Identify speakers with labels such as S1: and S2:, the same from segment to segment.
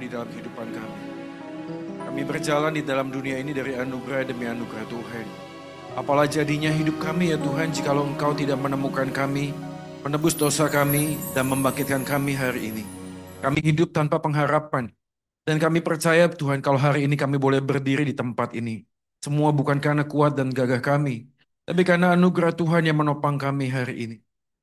S1: di dalam kehidupan kami. Kami berjalan di dalam dunia ini dari anugerah demi anugerah Tuhan. Apalah jadinya hidup kami ya Tuhan jikalau Engkau tidak menemukan kami, menebus dosa kami, dan membangkitkan kami hari ini. Kami hidup tanpa pengharapan. Dan kami percaya Tuhan kalau hari ini kami boleh berdiri di tempat ini. Semua bukan karena kuat dan gagah kami, tapi karena anugerah Tuhan yang menopang kami hari ini.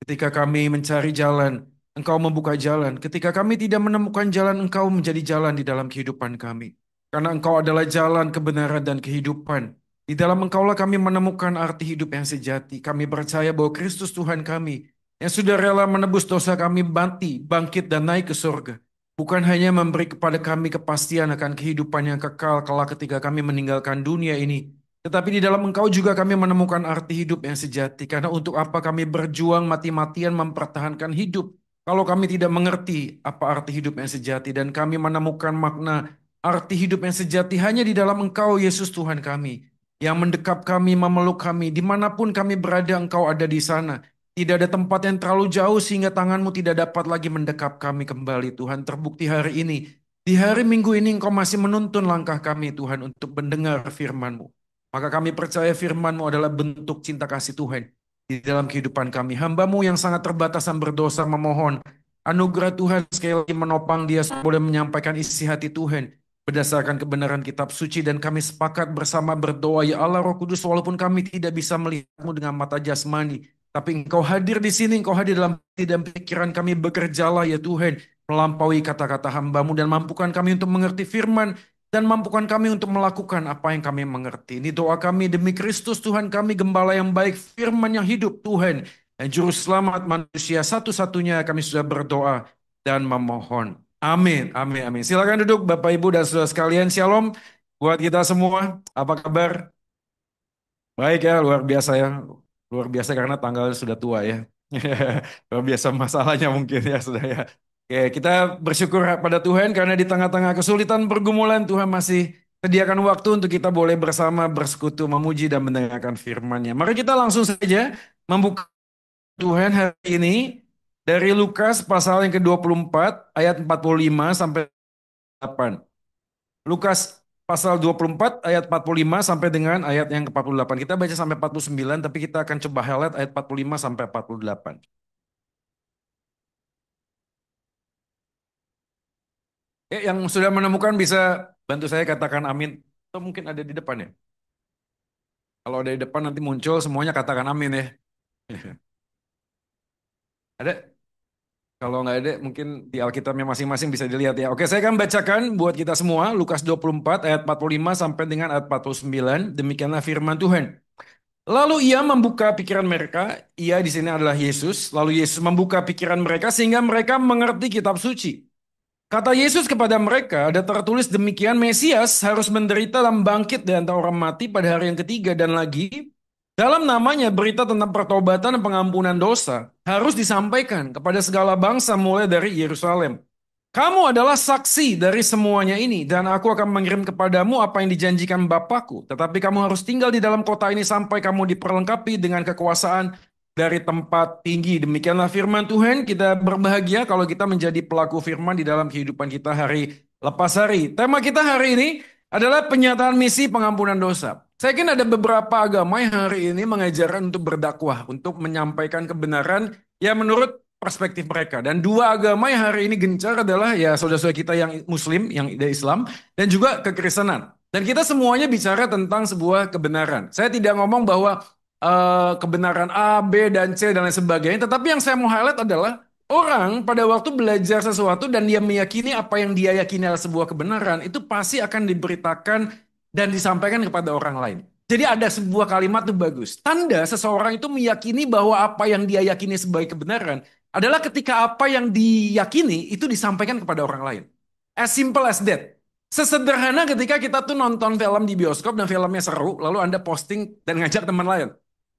S1: Ketika kami mencari jalan, Engkau membuka jalan. Ketika kami tidak menemukan jalan, Engkau menjadi jalan di dalam kehidupan kami. Karena Engkau adalah jalan kebenaran dan kehidupan. Di dalam Engkaulah kami menemukan arti hidup yang sejati. Kami percaya bahwa Kristus Tuhan kami, yang sudah rela menebus dosa kami mati, bangkit dan naik ke surga. Bukan hanya memberi kepada kami kepastian akan kehidupan yang kekal kelak ketika kami meninggalkan dunia ini. Tetapi di dalam Engkau juga kami menemukan arti hidup yang sejati. Karena untuk apa kami berjuang mati-matian mempertahankan hidup kalau kami tidak mengerti apa arti hidup yang sejati. Dan kami menemukan makna arti hidup yang sejati hanya di dalam Engkau, Yesus Tuhan kami. Yang mendekap kami, memeluk kami. Dimanapun kami berada, Engkau ada di sana. Tidak ada tempat yang terlalu jauh sehingga tanganmu tidak dapat lagi mendekap kami kembali. Tuhan, terbukti hari ini. Di hari Minggu ini Engkau masih menuntun langkah kami Tuhan untuk mendengar firman-Mu. Maka kami percaya firman-Mu adalah bentuk cinta kasih Tuhan di dalam kehidupan kami. Hamba-Mu yang sangat terbatas dan berdosa memohon anugerah Tuhan sekali lagi menopang dia boleh menyampaikan isi hati Tuhan berdasarkan kebenaran kitab suci, dan kami sepakat bersama berdoa, ya Allah Roh Kudus, walaupun kami tidak bisa melihat-Mu dengan mata jasmani, tapi Engkau hadir di sini, Engkau hadir dalam hati dan pikiran kami, bekerjalah ya Tuhan, melampaui kata-kata hamba-Mu, dan mampukan kami untuk mengerti firman, dan mampukan kami untuk melakukan apa yang kami mengerti. Ini doa kami demi Kristus Tuhan kami, Gembala yang baik, firman yang hidup Tuhan, dan Juru Selamat manusia satu-satunya, kami sudah berdoa dan memohon. Amin, amin, amin. Silakan duduk Bapak Ibu dan saudara sekalian, shalom buat kita semua. Apa kabar? Baik ya, luar biasa ya. Luar biasa karena tanggalnya sudah tua ya. Luar biasa masalahnya mungkin ya sudah ya. Oke, kita bersyukur pada Tuhan karena di tengah-tengah kesulitan pergumulan Tuhan masih sediakan waktu untuk kita boleh bersama bersekutu, memuji dan mendengarkan firman-Nya. Mari kita langsung saja membuka Tuhan hari ini dari Lukas pasal yang ke-24 ayat 45 sampai 8. Lukas pasal 24 ayat 45 sampai dengan ayat yang ke-48. Kita baca sampai 49, tapi kita akan coba highlight ayat 45 sampai 48. Yang sudah menemukan bisa bantu saya katakan amin. Atau mungkin ada di depan ya. Kalau ada di depan nanti muncul semuanya katakan amin ya. Ada? Kalau nggak ada mungkin di Alkitabnya masing-masing bisa dilihat ya. Oke, saya akan bacakan buat kita semua Lukas 24 ayat 45 sampai dengan ayat 49. Demikianlah firman Tuhan. Lalu ia membuka pikiran mereka, ia di sini adalah Yesus. Lalu Yesus membuka pikiran mereka sehingga mereka mengerti kitab suci. Kata Yesus kepada mereka, ada tertulis demikian, Mesias harus menderita dan bangkit dari antara orang mati pada hari yang ketiga, dan lagi dalam namanya berita tentang pertobatan dan pengampunan dosa harus disampaikan kepada segala bangsa mulai dari Yerusalem. Kamu adalah saksi dari semuanya ini, dan aku akan mengirim kepadamu apa yang dijanjikan Bapakku. Tetapi kamu harus tinggal di dalam kota ini sampai kamu diperlengkapi dengan kekuasaan dari tempat tinggi. Demikianlah firman Tuhan. Kita berbahagia kalau kita menjadi pelaku firman di dalam kehidupan kita hari lepas hari. Tema kita hari ini adalah penyataan misi pengampunan dosa. Saya yakin ada beberapa agama yang hari ini mengajarkan untuk berdakwah, untuk menyampaikan kebenaran yang menurut perspektif mereka. Dan dua agama yang hari ini gencar adalah ya saudara-saudara kita yang Muslim, yang Islam, dan juga kekristenan. Dan kita semuanya bicara tentang sebuah kebenaran. Saya tidak ngomong bahwa kebenaran A, B, dan C, dan lain sebagainya. Tetapi yang saya mau highlight adalah orang pada waktu belajar sesuatu dan dia meyakini apa yang dia yakini adalah sebuah kebenaran, itu pasti akan diberitakan dan disampaikan kepada orang lain. Jadi ada sebuah kalimat tuh bagus. Tanda seseorang itu meyakini bahwa apa yang dia yakini sebagai kebenaran adalah ketika apa yang diyakini itu disampaikan kepada orang lain. As simple as that. Sesederhana ketika kita tuh nonton film di bioskop dan filmnya seru, lalu Anda posting dan ngajak teman lain.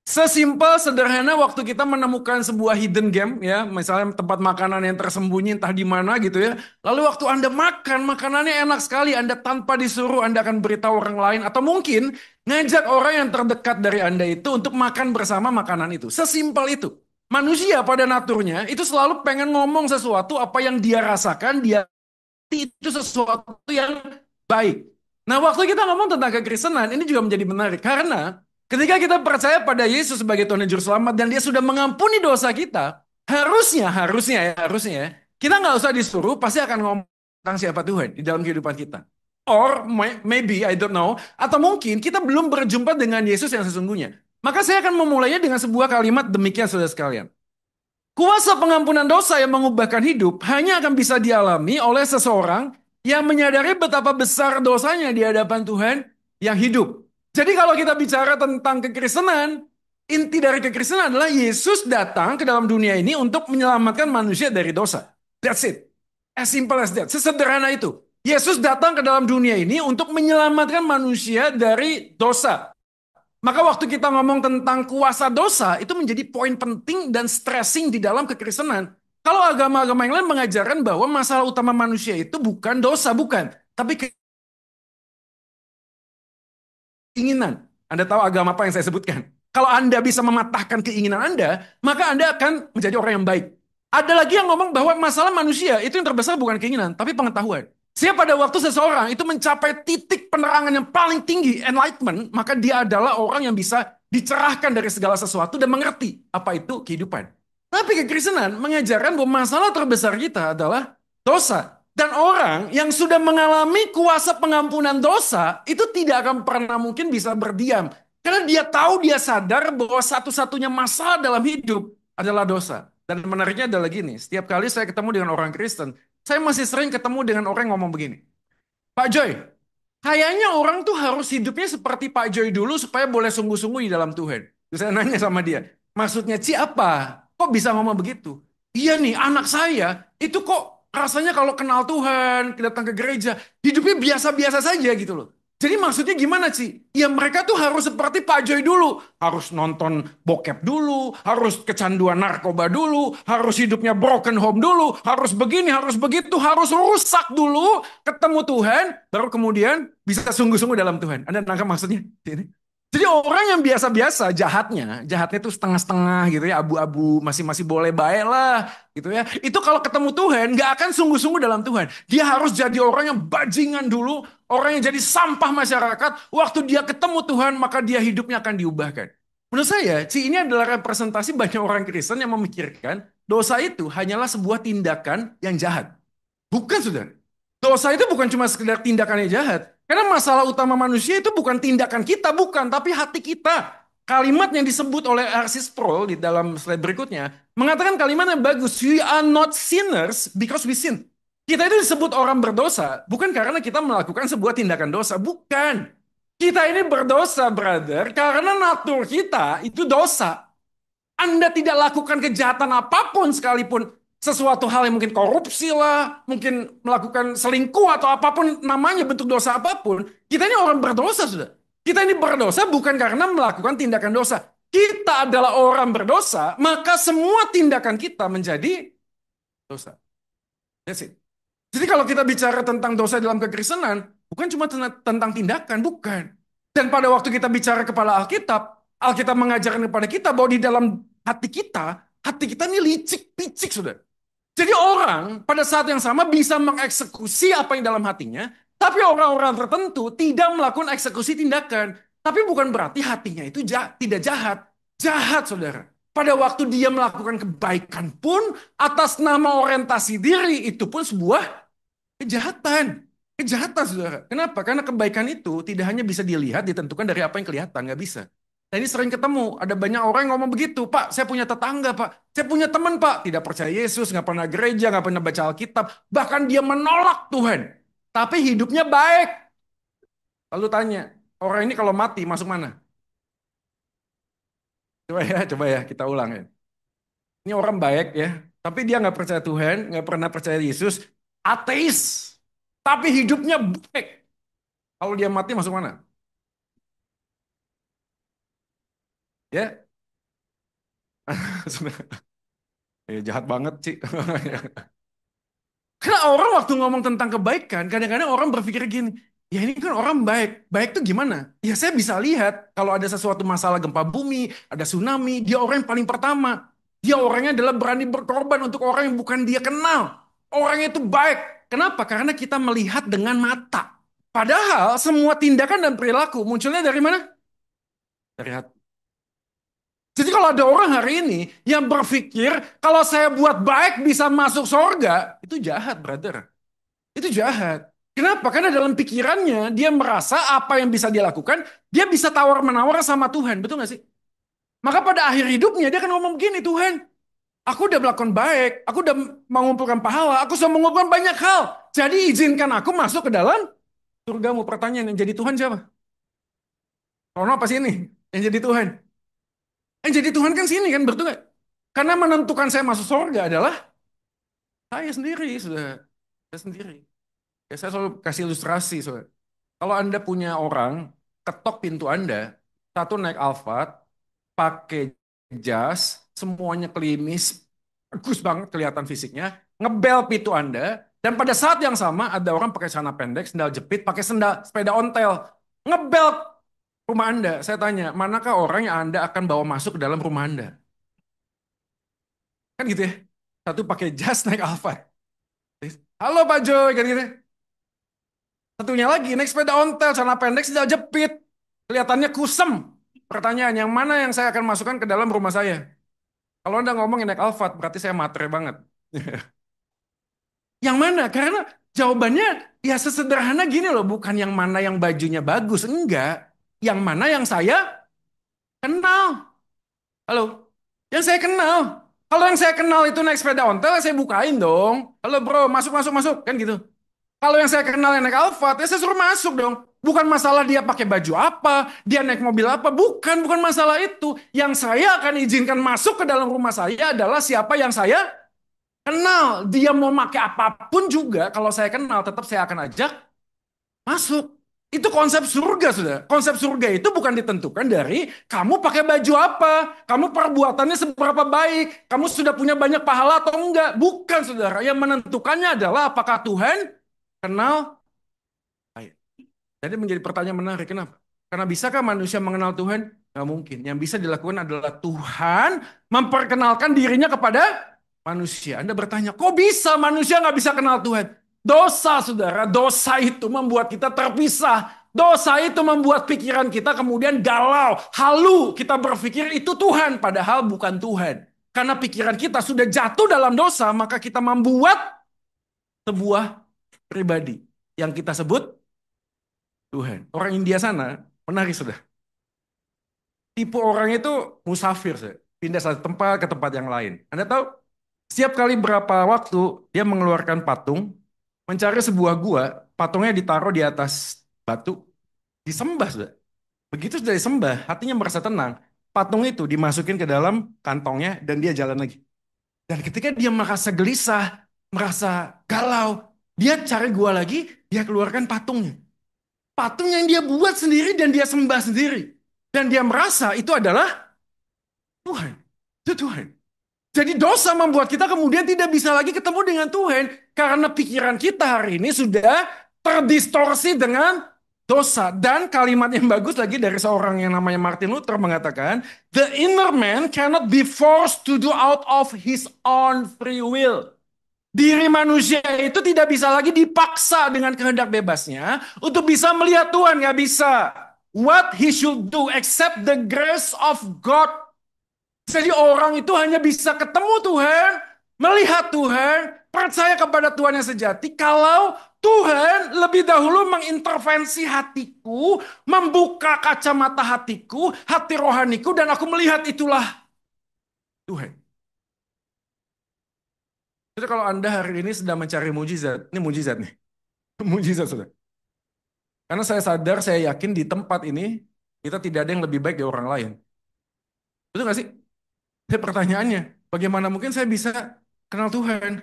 S1: Sesimpel sederhana waktu kita menemukan sebuah hidden game ya, misalnya tempat makanan yang tersembunyi entah di mana gitu ya. Lalu waktu Anda makan, makanannya enak sekali, Anda tanpa disuruh Anda akan beritahu orang lain atau mungkin ngajak orang yang terdekat dari Anda itu untuk makan bersama makanan itu. Sesimpel itu. Manusia pada naturnya itu selalu pengen ngomong sesuatu apa yang dia rasakan, dia itu sesuatu yang baik. Nah, waktu kita ngomong tentang kekristenan, ini juga menjadi menarik. Karena ketika kita percaya pada Yesus sebagai Tuhan dan Juru Selamat, dan dia sudah mengampuni dosa kita, harusnya, kita nggak usah disuruh, pasti akan ngomong tentang siapa Tuhan di dalam kehidupan kita. Or maybe, I don't know, atau mungkin kita belum berjumpa dengan Yesus yang sesungguhnya. Maka saya akan memulainya dengan sebuah kalimat demikian, saudara sekalian. Kuasa pengampunan dosa yang mengubahkan hidup hanya akan bisa dialami oleh seseorang yang menyadari betapa besar dosanya di hadapan Tuhan yang hidup. Jadi kalau kita bicara tentang kekristenan, inti dari kekristenan adalah Yesus datang ke dalam dunia ini untuk menyelamatkan manusia dari dosa. That's it. As simple as that. Sesederhana itu. Yesus datang ke dalam dunia ini untuk menyelamatkan manusia dari dosa. Maka waktu kita ngomong tentang kuasa dosa, itu menjadi poin penting dan stressing di dalam kekristenan. Kalau agama-agama yang lain mengajarkan bahwa masalah utama manusia itu bukan dosa, bukan. Tapi keinginan. Anda tahu agama apa yang saya sebutkan? Kalau Anda bisa mematahkan keinginan Anda, maka Anda akan menjadi orang yang baik. Ada lagi yang ngomong bahwa masalah manusia itu yang terbesar bukan keinginan, tapi pengetahuan. Siapa pada waktu seseorang itu mencapai titik penerangan yang paling tinggi, enlightenment, maka dia adalah orang yang bisa dicerahkan dari segala sesuatu dan mengerti apa itu kehidupan. Tapi kekristenan mengajarkan bahwa masalah terbesar kita adalah dosa. Dan orang yang sudah mengalami kuasa pengampunan dosa itu tidak akan pernah mungkin bisa berdiam. Karena dia tahu, dia sadar bahwa satu-satunya masalah dalam hidup adalah dosa. Dan menariknya adalah gini, setiap kali saya ketemu dengan orang Kristen, saya masih sering ketemu dengan orang yang ngomong begini, Pak Joy, kayaknya orang tuh harus hidupnya seperti Pak Joy dulu supaya boleh sungguh-sungguh di dalam Tuhan. Terus saya nanya sama dia, maksudnya Ci apa? Kok bisa ngomong begitu? Iya nih, anak saya itu kok rasanya kalau kenal Tuhan, datang ke gereja, hidupnya biasa-biasa saja gitu loh. Jadi maksudnya gimana sih? Ya mereka tuh harus seperti Pak Joy dulu. Harus nonton bokep dulu, harus kecanduan narkoba dulu, harus hidupnya broken home dulu, harus begini, harus begitu, harus rusak dulu, ketemu Tuhan, baru kemudian bisa sungguh-sungguh dalam Tuhan. Anda nangkap maksudnya? Jadi orang yang biasa-biasa jahatnya tuh setengah-setengah gitu ya, abu-abu, masih-masih boleh baik lah gitu ya. Itu kalau ketemu Tuhan nggak akan sungguh-sungguh dalam Tuhan. Dia harus jadi orang yang bajingan dulu, orang yang jadi sampah masyarakat. Waktu dia ketemu Tuhan maka dia hidupnya akan diubahkan. Menurut saya, ini adalah representasi banyak orang Kristen yang memikirkan dosa itu hanyalah sebuah tindakan yang jahat. Bukan, saudara. Dosa itu bukan cuma sekedar tindakan yang jahat. Karena masalah utama manusia itu bukan tindakan kita, bukan, tapi hati kita. Kalimat yang disebut oleh R.C. Sproul di dalam slide berikutnya, mengatakan kalimat yang bagus, we are not sinners because we sin. Kita itu disebut orang berdosa, bukan karena kita melakukan sebuah tindakan dosa, bukan. Kita ini berdosa, brother, karena natur kita itu dosa. Anda tidak lakukan kejahatan apapun sekalipun, sesuatu hal yang mungkin korupsi lah, mungkin melakukan selingkuh atau apapun namanya bentuk dosa apapun, kita ini orang berdosa sudah. Kita ini berdosa bukan karena melakukan tindakan dosa. Kita adalah orang berdosa, maka semua tindakan kita menjadi dosa. That's it. Jadi kalau kita bicara tentang dosa dalam kekristenan, bukan cuma tentang tindakan, bukan. Dan pada waktu kita bicara kepala Alkitab, Alkitab mengajarkan kepada kita bahwa di dalam hati kita ini licik-picik sudah. Jadi orang pada saat yang sama bisa mengeksekusi apa yang dalam hatinya, tapi orang-orang tertentu tidak melakukan eksekusi tindakan. Tapi bukan berarti hatinya itu tidak jahat. Jahat, saudara. Pada waktu dia melakukan kebaikan pun, atas nama orientasi diri, itu pun sebuah kejahatan. Kejahatan, saudara. Kenapa? Karena kebaikan itu tidak hanya bisa dilihat, ditentukan dari apa yang kelihatan. Nggak bisa. Nah, ini sering ketemu. Ada banyak orang yang ngomong begitu. Pak, saya punya tetangga, Pak. Saya punya teman, Pak. Tidak percaya Yesus, nggak pernah gereja, nggak pernah baca Alkitab. Bahkan dia menolak Tuhan. Tapi hidupnya baik. Lalu tanya, orang ini kalau mati masuk mana? Coba ya, kita ulang ya. Ini orang baik ya. Tapi dia nggak percaya Tuhan, nggak pernah percaya Yesus. Ateis. Tapi hidupnya baik. Kalau dia mati masuk mana? Ya, ya jahat banget sih. Karena orang waktu ngomong tentang kebaikan, kadang-kadang orang berpikir gini, ya ini kan orang baik. Baik tuh gimana? Ya saya bisa lihat kalau ada sesuatu masalah gempa bumi, ada tsunami, dia orang yang paling pertama. Dia orangnya adalah berani berkorban untuk orang yang bukan dia kenal. Orangnya itu baik. Kenapa? Karena kita melihat dengan mata. Padahal semua tindakan dan perilaku munculnya dari mana? Dari hati. Jadi kalau ada orang hari ini yang berpikir kalau saya buat baik bisa masuk surga, itu jahat, brother. Itu jahat. Kenapa? Karena dalam pikirannya dia merasa apa yang bisa dia lakukan, dia bisa tawar-menawar sama Tuhan. Betul nggak sih? Maka pada akhir hidupnya dia akan ngomong begini, Tuhan, aku udah melakukan baik, aku udah mengumpulkan pahala, aku sudah mengumpulkan banyak hal. Jadi izinkan aku masuk ke dalam surgamu. Pertanyaan, yang jadi Tuhan siapa? Rono apa sini? Yang jadi Tuhan? Yang jadi Tuhan kan sini kan, betul nggak? Karena menentukan saya masuk surga adalah saya sendiri, sudah. Saya sendiri. Ya, saya selalu kasih ilustrasi, saudara. Kalau Anda punya orang, ketok pintu Anda, satu naik Alphard, pakai jas, semuanya klimis, bagus banget kelihatan fisiknya, ngebel pintu Anda, dan pada saat yang sama ada orang pakai celana pendek, sendal jepit, pakai sendal sepeda ontel, ngebel rumah Anda. Saya tanya, manakah orang yang Anda akan bawa masuk ke dalam rumah Anda? Kan gitu ya. Satu pakai jas naik Alphard. Halo Pak Joy, kan gitu. Satunya lagi naik sepeda ontel, celana pendek, sendal jepit. Kelihatannya kusem. Pertanyaan, yang mana yang saya akan masukkan ke dalam rumah saya? Kalau Anda ngomong naik Alphard, berarti saya matre banget. Yang mana? Karena jawabannya ya sesederhana gini loh, bukan yang mana yang bajunya bagus, enggak. Yang mana yang saya kenal. Halo? Yang saya kenal. Kalau yang saya kenal itu naik sepeda ontel, saya bukain dong. Halo bro, masuk, masuk, masuk. Kan gitu. Kalau yang saya kenal yang naik Alphard, ya saya suruh masuk dong. Bukan masalah dia pakai baju apa, dia naik mobil apa, bukan masalah itu. Yang saya akan izinkan masuk ke dalam rumah saya adalah siapa yang saya kenal. Dia mau pakai apapun juga, kalau saya kenal tetap saya akan ajak masuk. Itu konsep surga, sudah. Konsep surga itu bukan ditentukan dari kamu pakai baju apa, kamu perbuatannya seberapa baik, kamu sudah punya banyak pahala atau enggak. Bukan, saudara. Yang menentukannya adalah apakah Tuhan kenal. Jadi menjadi pertanyaan menarik, kenapa? Karena bisakah manusia mengenal Tuhan? Nggak mungkin. Yang bisa dilakukan adalah Tuhan memperkenalkan dirinya kepada manusia. Anda bertanya, kok bisa manusia nggak bisa kenal Tuhan? Dosa, saudara. Dosa itu membuat kita terpisah. Dosa itu membuat pikiran kita kemudian galau, halu. Kita berpikir itu Tuhan, padahal bukan Tuhan. Karena pikiran kita sudah jatuh dalam dosa, maka kita membuat sebuah pribadi yang kita sebut Tuhan. Orang India sana, menarik sudah. Tipe orang itu musafir, sudah. Pindah satu tempat ke tempat yang lain. Anda tahu, setiap kali berapa waktu dia mengeluarkan patung, mencari sebuah gua, patungnya ditaruh di atas batu, disembah sudah. Begitu sudah disembah, hatinya merasa tenang. Patung itu dimasukin ke dalam kantongnya dan dia jalan lagi. Dan ketika dia merasa gelisah, merasa galau, dia cari gua lagi, dia keluarkan patungnya. Patung yang dia buat sendiri dan dia sembah sendiri. Dan dia merasa itu adalah Tuhan. Itu Tuhan. Jadi dosa membuat kita kemudian tidak bisa lagi ketemu dengan Tuhan. Karena pikiran kita hari ini sudah terdistorsi dengan dosa. Dan kalimat yang bagus lagi dari seorang yang namanya Martin Luther mengatakan, the inner man cannot be forced to do out of his own free will. Diri manusia itu tidak bisa lagi dipaksa dengan kehendak bebasnya untuk bisa melihat Tuhan. Nggak bisa. What he should do except the grace of God. Jadi orang itu hanya bisa ketemu Tuhan, melihat Tuhan, percaya kepada Tuhan yang sejati kalau Tuhan lebih dahulu mengintervensi hatiku, membuka kacamata hatiku, hati rohaniku, dan aku melihat itulah Tuhan. Jadi kalau Anda hari ini sedang mencari mujizat, ini mujizat nih. Mujizat, sudah. Karena saya sadar, saya yakin di tempat ini, kita tidak ada yang lebih baik dari orang lain. Betul nggak sih? Jadi pertanyaannya, bagaimana mungkin saya bisa kenal Tuhan?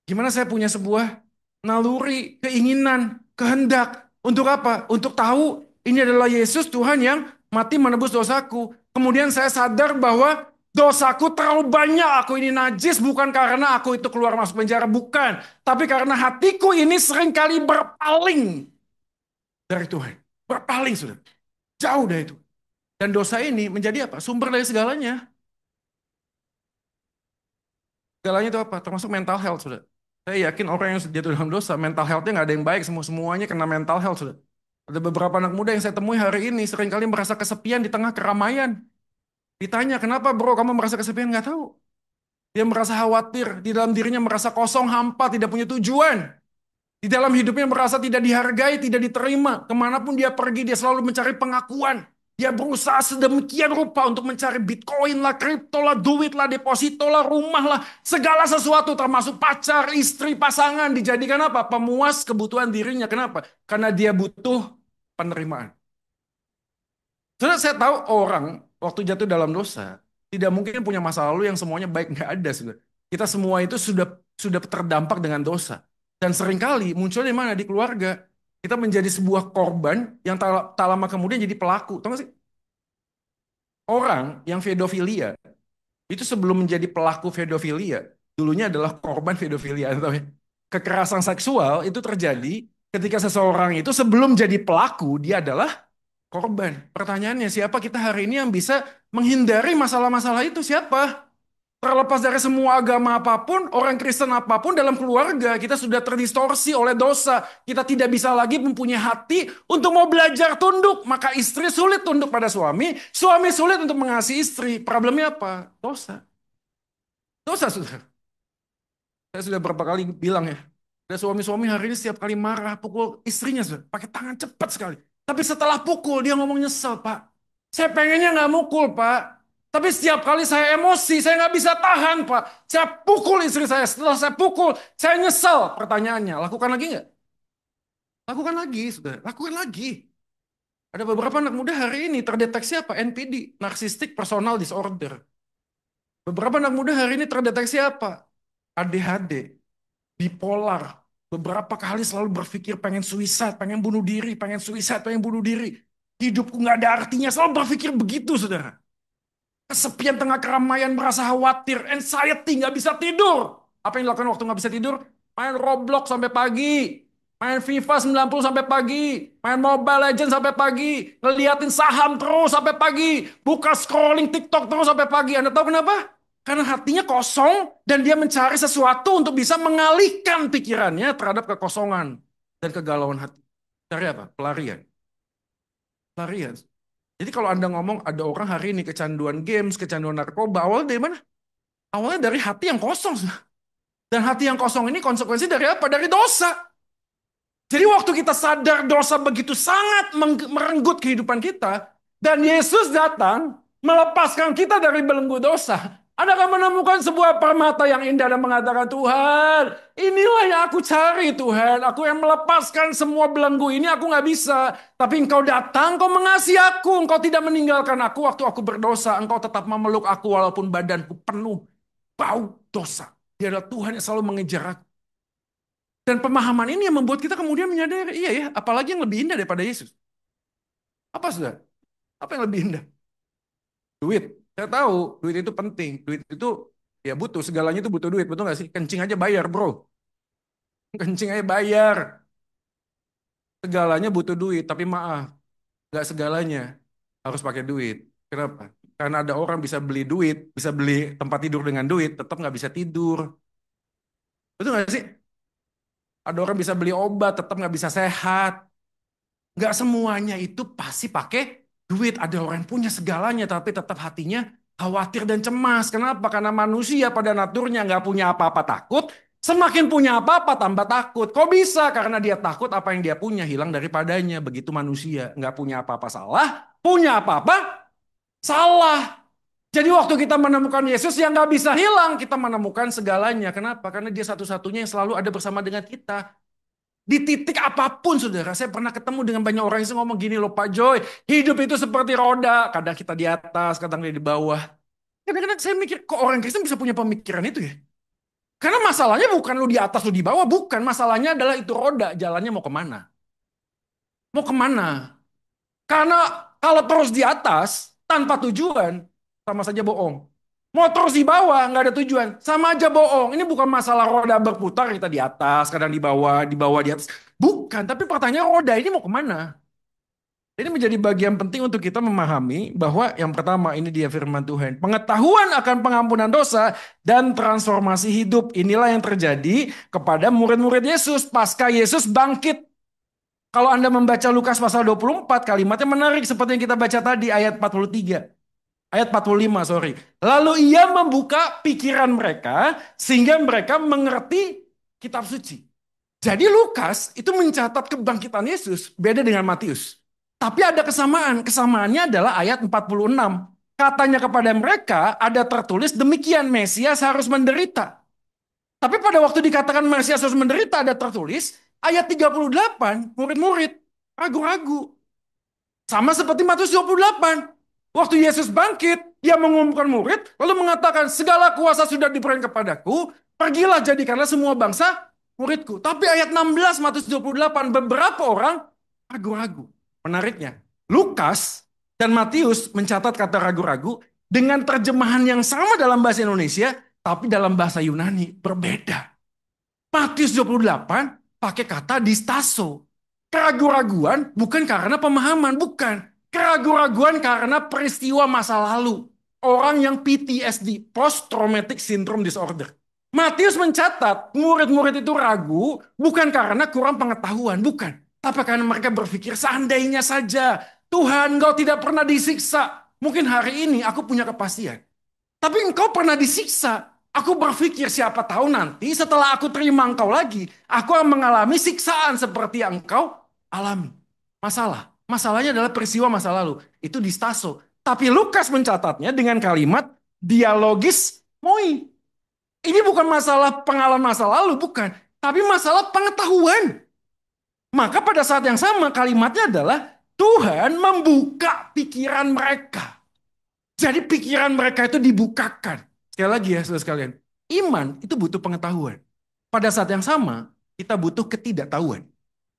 S1: Gimana saya punya sebuah naluri, keinginan, kehendak. Untuk apa? Untuk tahu ini adalah Yesus Tuhan yang mati menebus dosaku. Kemudian saya sadar bahwa dosaku terlalu banyak. Aku ini najis bukan karena aku itu keluar masuk penjara. Bukan. Tapi karena hatiku ini seringkali berpaling dari Tuhan. Berpaling sudah. Jauh dari itu. Dan dosa ini menjadi apa? Sumber dari segalanya. Segalanya itu apa? Termasuk mental health sudah. Saya yakin orang yang jatuh dalam dosa, mental health-nya nggak ada yang baik, semuanya kena mental health. Sudah. Ada beberapa anak muda yang saya temui hari ini, seringkali merasa kesepian di tengah keramaian. Ditanya, kenapa bro kamu merasa kesepian? Nggak tahu. Dia merasa khawatir, di dalam dirinya merasa kosong, hampa, tidak punya tujuan. Di dalam hidupnya merasa tidak dihargai, tidak diterima. Kemanapun dia pergi, dia selalu mencari pengakuan. Dia berusaha sedemikian rupa untuk mencari bitcoin lah, kripto lah, duit lah, deposito lah, rumah lah. Segala sesuatu termasuk pacar, istri, pasangan. Dijadikan apa? Pemuas kebutuhan dirinya. Kenapa? Karena dia butuh penerimaan. Saudara, saya tahu orang waktu jatuh dalam dosa, tidak mungkin punya masa lalu yang semuanya baik. Nggak ada, saudara. Kita semua itu sudah terdampak dengan dosa. Dan seringkali muncul di mana? Di keluarga. Kita menjadi sebuah korban yang tak lama kemudian jadi pelaku. Tahu nggak sih? Orang yang pedofilia, itu sebelum menjadi pelaku pedofilia, dulunya adalah korban pedofilia. Tahu ya? Kekerasan seksual itu terjadi ketika seseorang itu sebelum jadi pelaku, dia adalah korban. Pertanyaannya, siapa kita hari ini yang bisa menghindari masalah-masalah itu? Siapa? Terlepas dari semua agama apapun, orang Kristen apapun, dalam keluarga kita sudah terdistorsi oleh dosa. Kita tidak bisa lagi mempunyai hati untuk mau belajar tunduk. Maka istri sulit tunduk pada suami, suami sulit untuk mengasihi istri. Problemnya apa? Dosa. Dosa, sudah. Saya sudah berapa kali bilang ya. Ada suami-suami hari ini setiap kali marah, pukul istrinya sudah. Pakai tangan cepat sekali. Tapi setelah pukul, dia ngomong nyesel, Pak. Saya pengennya nggak mukul, Pak. Tapi setiap kali saya emosi, saya nggak bisa tahan, Pak. Saya pukul istri saya. Setelah saya pukul, saya nyesel. Pertanyaannya, lakukan lagi nggak? Lakukan lagi, sudah. Lakukan lagi. Ada beberapa anak muda hari ini terdeteksi apa? NPD, Narcissistic Personal Disorder. Beberapa anak muda hari ini terdeteksi apa? ADHD, bipolar. Beberapa kali selalu berpikir pengen suicide, pengen bunuh diri, pengen suicide, pengen bunuh diri. Hidupku nggak ada artinya, selalu berpikir begitu, saudara. Kesepian tengah keramaian, merasa khawatir, anxiety, nggak bisa tidur. Apa yang dilakukan waktu nggak bisa tidur? Main Roblox sampai pagi, main FIFA 90 sampai pagi, main Mobile Legends sampai pagi, ngeliatin saham terus sampai pagi, buka scrolling TikTok terus sampai pagi. Anda tahu kenapa? Karena hatinya kosong dan dia mencari sesuatu untuk bisa mengalihkan pikirannya terhadap kekosongan dan kegalauan hati. Cari apa? Pelarian. Pelarian. Jadi kalau Anda ngomong ada orang hari ini kecanduan games, kecanduan narkoba, awalnya dari mana? Awalnya dari hati yang kosong. Dan hati yang kosong ini konsekuensi dari apa? Dari dosa. Jadi waktu kita sadar dosa begitu sangat merenggut kehidupan kita, dan Yesus datang melepaskan kita dari belenggu dosa, Anda akan menemukan sebuah permata yang indah dan mengatakan, Tuhan, inilah yang aku cari Tuhan. Aku yang melepaskan semua belenggu ini, aku nggak bisa. Tapi Engkau datang, Engkau mengasihi aku. Engkau tidak meninggalkan aku waktu aku berdosa. Engkau tetap memeluk aku walaupun badanku penuh bau dosa. Dia adalah Tuhan yang selalu mengejar aku. Dan pemahaman ini yang membuat kita kemudian menyadari, iya ya, apalagi yang lebih indah daripada Yesus. Apa sudah? Apa yang lebih indah? Duit. Saya tahu duit itu penting. Duit itu ya butuh. Segalanya itu butuh duit. Betul nggak sih? Kencing aja bayar, bro. Kencing aja bayar. Segalanya butuh duit. Tapi maaf, nggak segalanya harus pakai duit. Kenapa? Karena ada orang bisa beli duit, bisa beli tempat tidur dengan duit, tetap nggak bisa tidur. Betul nggak sih? Ada orang bisa beli obat, tetap nggak bisa sehat. Nggak semuanya itu pasti pakai duit. Ada orang yang punya segalanya, tapi tetap hatinya khawatir dan cemas. Kenapa? Karena manusia pada naturnya nggak punya apa-apa takut. Semakin punya apa-apa tambah takut. Kok bisa? Karena dia takut apa yang dia punya hilang daripadanya. Begitu manusia. Nggak punya apa-apa salah. Punya apa-apa salah. Jadi waktu kita menemukan Yesus yang nggak bisa hilang, kita menemukan segalanya. Kenapa? Karena dia satu-satunya yang selalu ada bersama dengan kita. Di titik apapun, saudara. Saya pernah ketemu dengan banyak orang yang ngomong gini loh, Pak Joy. Hidup itu seperti roda. Kadang kita di atas, kadang dia di bawah. Kadang-kadang saya mikir, kok orang Kristen bisa punya pemikiran itu ya? Karena masalahnya bukan lu di atas, lu di bawah. Bukan. Masalahnya adalah itu roda. Jalannya mau kemana? Mau kemana? Karena kalau terus di atas, tanpa tujuan, sama saja bohong. Mau terus di bawah, nggak ada tujuan. Sama aja bohong. Ini bukan masalah roda berputar, kita di atas, kadang di bawah, di atas. Bukan, tapi pertanyaan roda ini mau kemana? Ini menjadi bagian penting untuk kita memahami bahwa yang pertama ini dia firman Tuhan. Pengetahuan akan pengampunan dosa dan transformasi hidup. Inilah yang terjadi kepada murid-murid Yesus pasca Yesus bangkit. Kalau Anda membaca Lukas pasal 24, kalimatnya menarik seperti yang kita baca tadi ayat 43. Ayat 45, sorry. Lalu ia membuka pikiran mereka sehingga mereka mengerti kitab suci. Jadi Lukas itu mencatat kebangkitan Yesus beda dengan Matius. Tapi ada kesamaan. Kesamaannya adalah ayat 46. Katanya kepada mereka ada tertulis demikian Mesias harus menderita. Tapi pada waktu dikatakan Mesias harus menderita ada tertulis ayat 38 murid-murid ragu-ragu. Sama seperti Matius 28. Waktu Yesus bangkit, dia mengumumkan murid, lalu mengatakan, segala kuasa sudah diberikan kepadaku, pergilah jadikanlah semua bangsa muridku. Tapi ayat 16 Matius 28, beberapa orang ragu-ragu. Menariknya, Lukas dan Matius mencatat kata ragu-ragu dengan terjemahan yang sama dalam bahasa Indonesia, tapi dalam bahasa Yunani berbeda. Matius 28 pakai kata distaso. Keraguan-raguan bukan karena pemahaman, bukan. Keraguan-raguan karena peristiwa masa lalu. Orang yang PTSD, Post Traumatic Syndrome Disorder. Matius mencatat murid-murid itu ragu bukan karena kurang pengetahuan, bukan. Tapi karena mereka berpikir seandainya saja Tuhan engkau tidak pernah disiksa. Mungkin hari ini aku punya kepastian. Tapi engkau pernah disiksa. Aku berpikir siapa tahu nanti setelah aku terima engkau lagi, aku akan mengalami siksaan seperti yang engkau alami. Masalahnya adalah peristiwa masa lalu. Itu distaso. Tapi Lukas mencatatnya dengan kalimat dialogis moi. Ini bukan masalah pengalaman masa lalu, bukan. Tapi masalah pengetahuan. Maka pada saat yang sama kalimatnya adalah Tuhan membuka pikiran mereka. Jadi pikiran mereka itu dibukakan. Sekali lagi ya saudara sekalian. Iman itu butuh pengetahuan. Pada saat yang sama kita butuh ketidaktahuan.